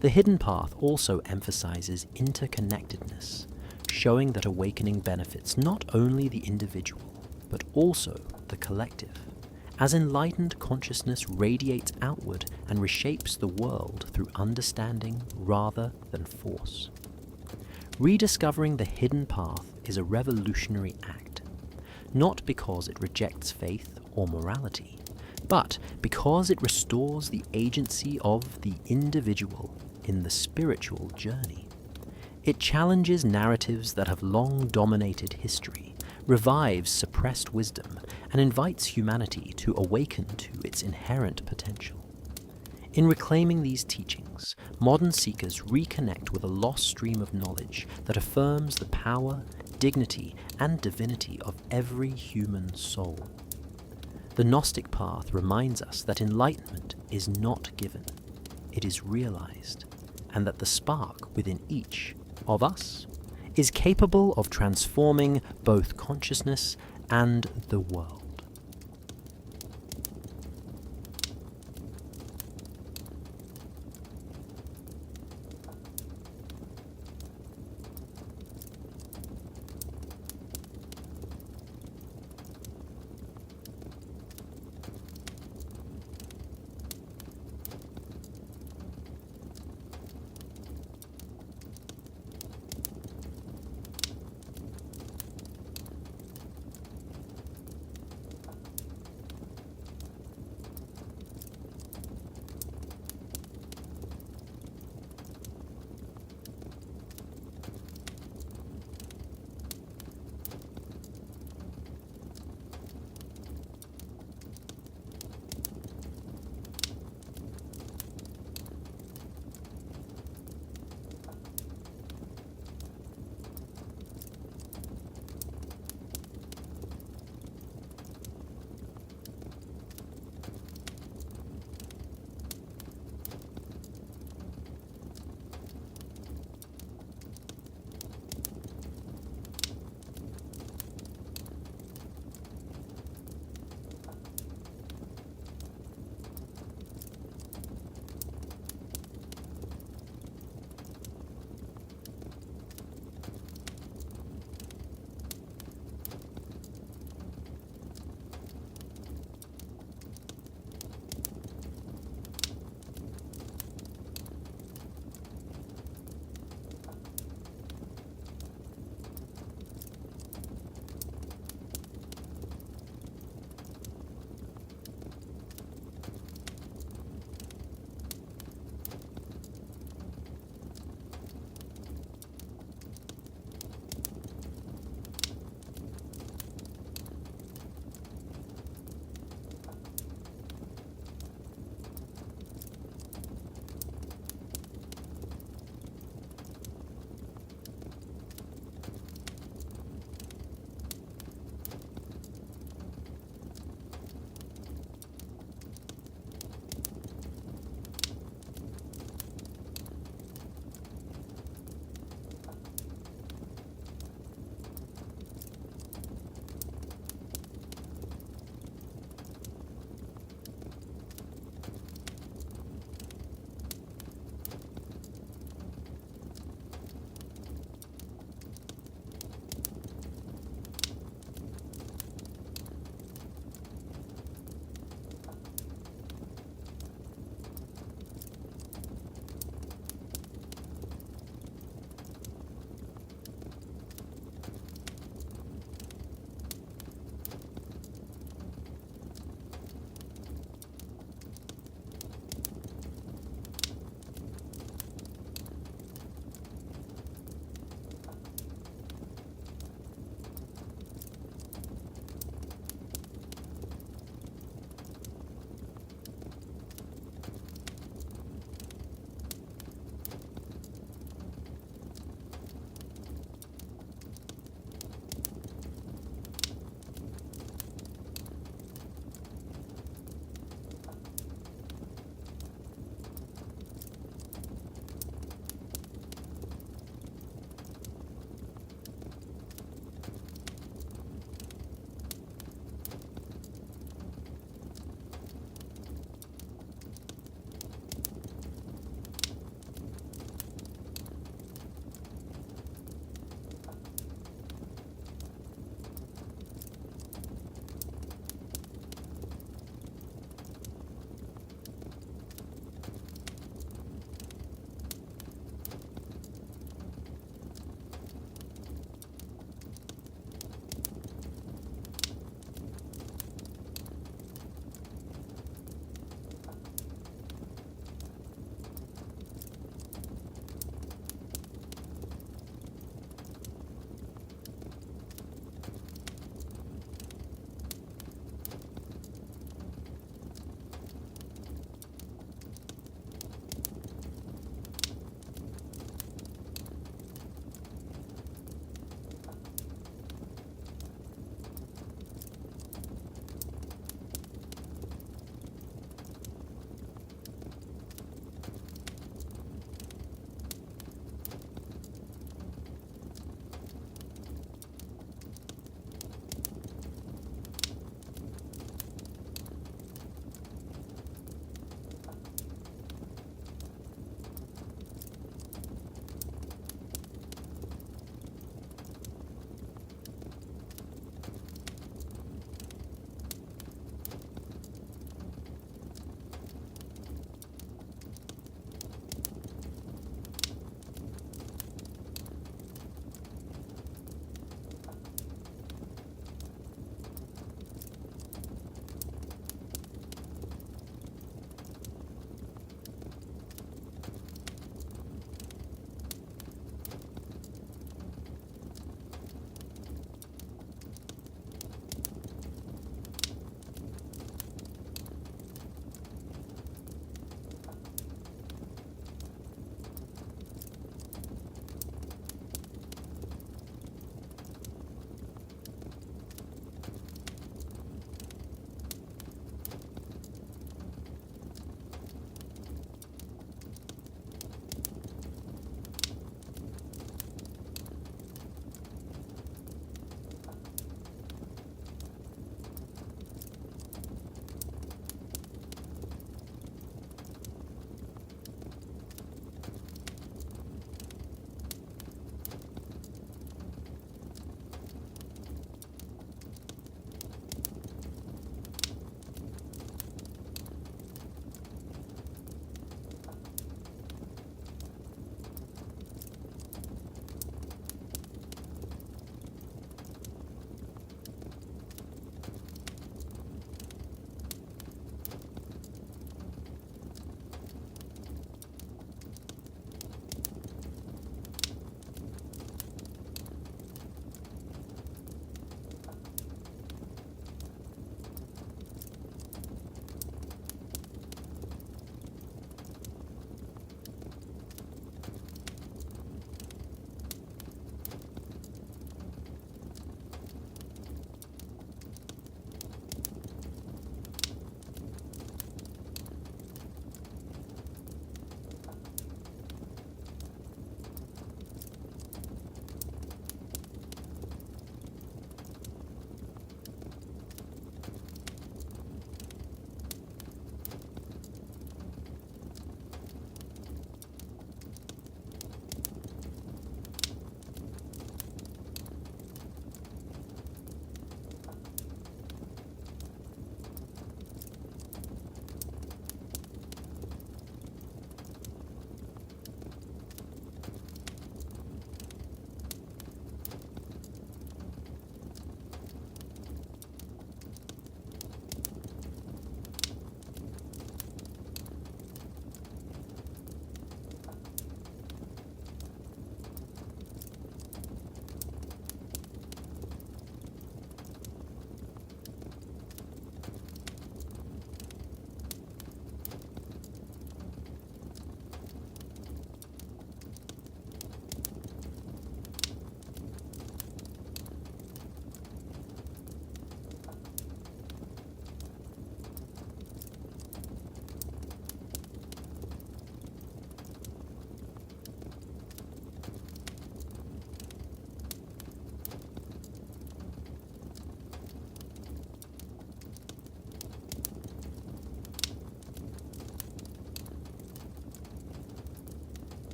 The hidden path also emphasizes interconnectedness, showing that awakening benefits not only the individual, but also the collective, as enlightened consciousness radiates outward and reshapes the world through understanding rather than force. Rediscovering the hidden path is a revolutionary act, not because it rejects faith or morality, but because it restores the agency of the individual in the spiritual journey. It challenges narratives that have long dominated history, revives suppressed wisdom, and invites humanity to awaken to its inherent potential. In reclaiming these teachings, modern seekers reconnect with a lost stream of knowledge that affirms the power, dignity, and divinity of every human soul. The Gnostic path reminds us that enlightenment is not given, it is realized, and that the spark within each of us is capable of transforming both consciousness and the world.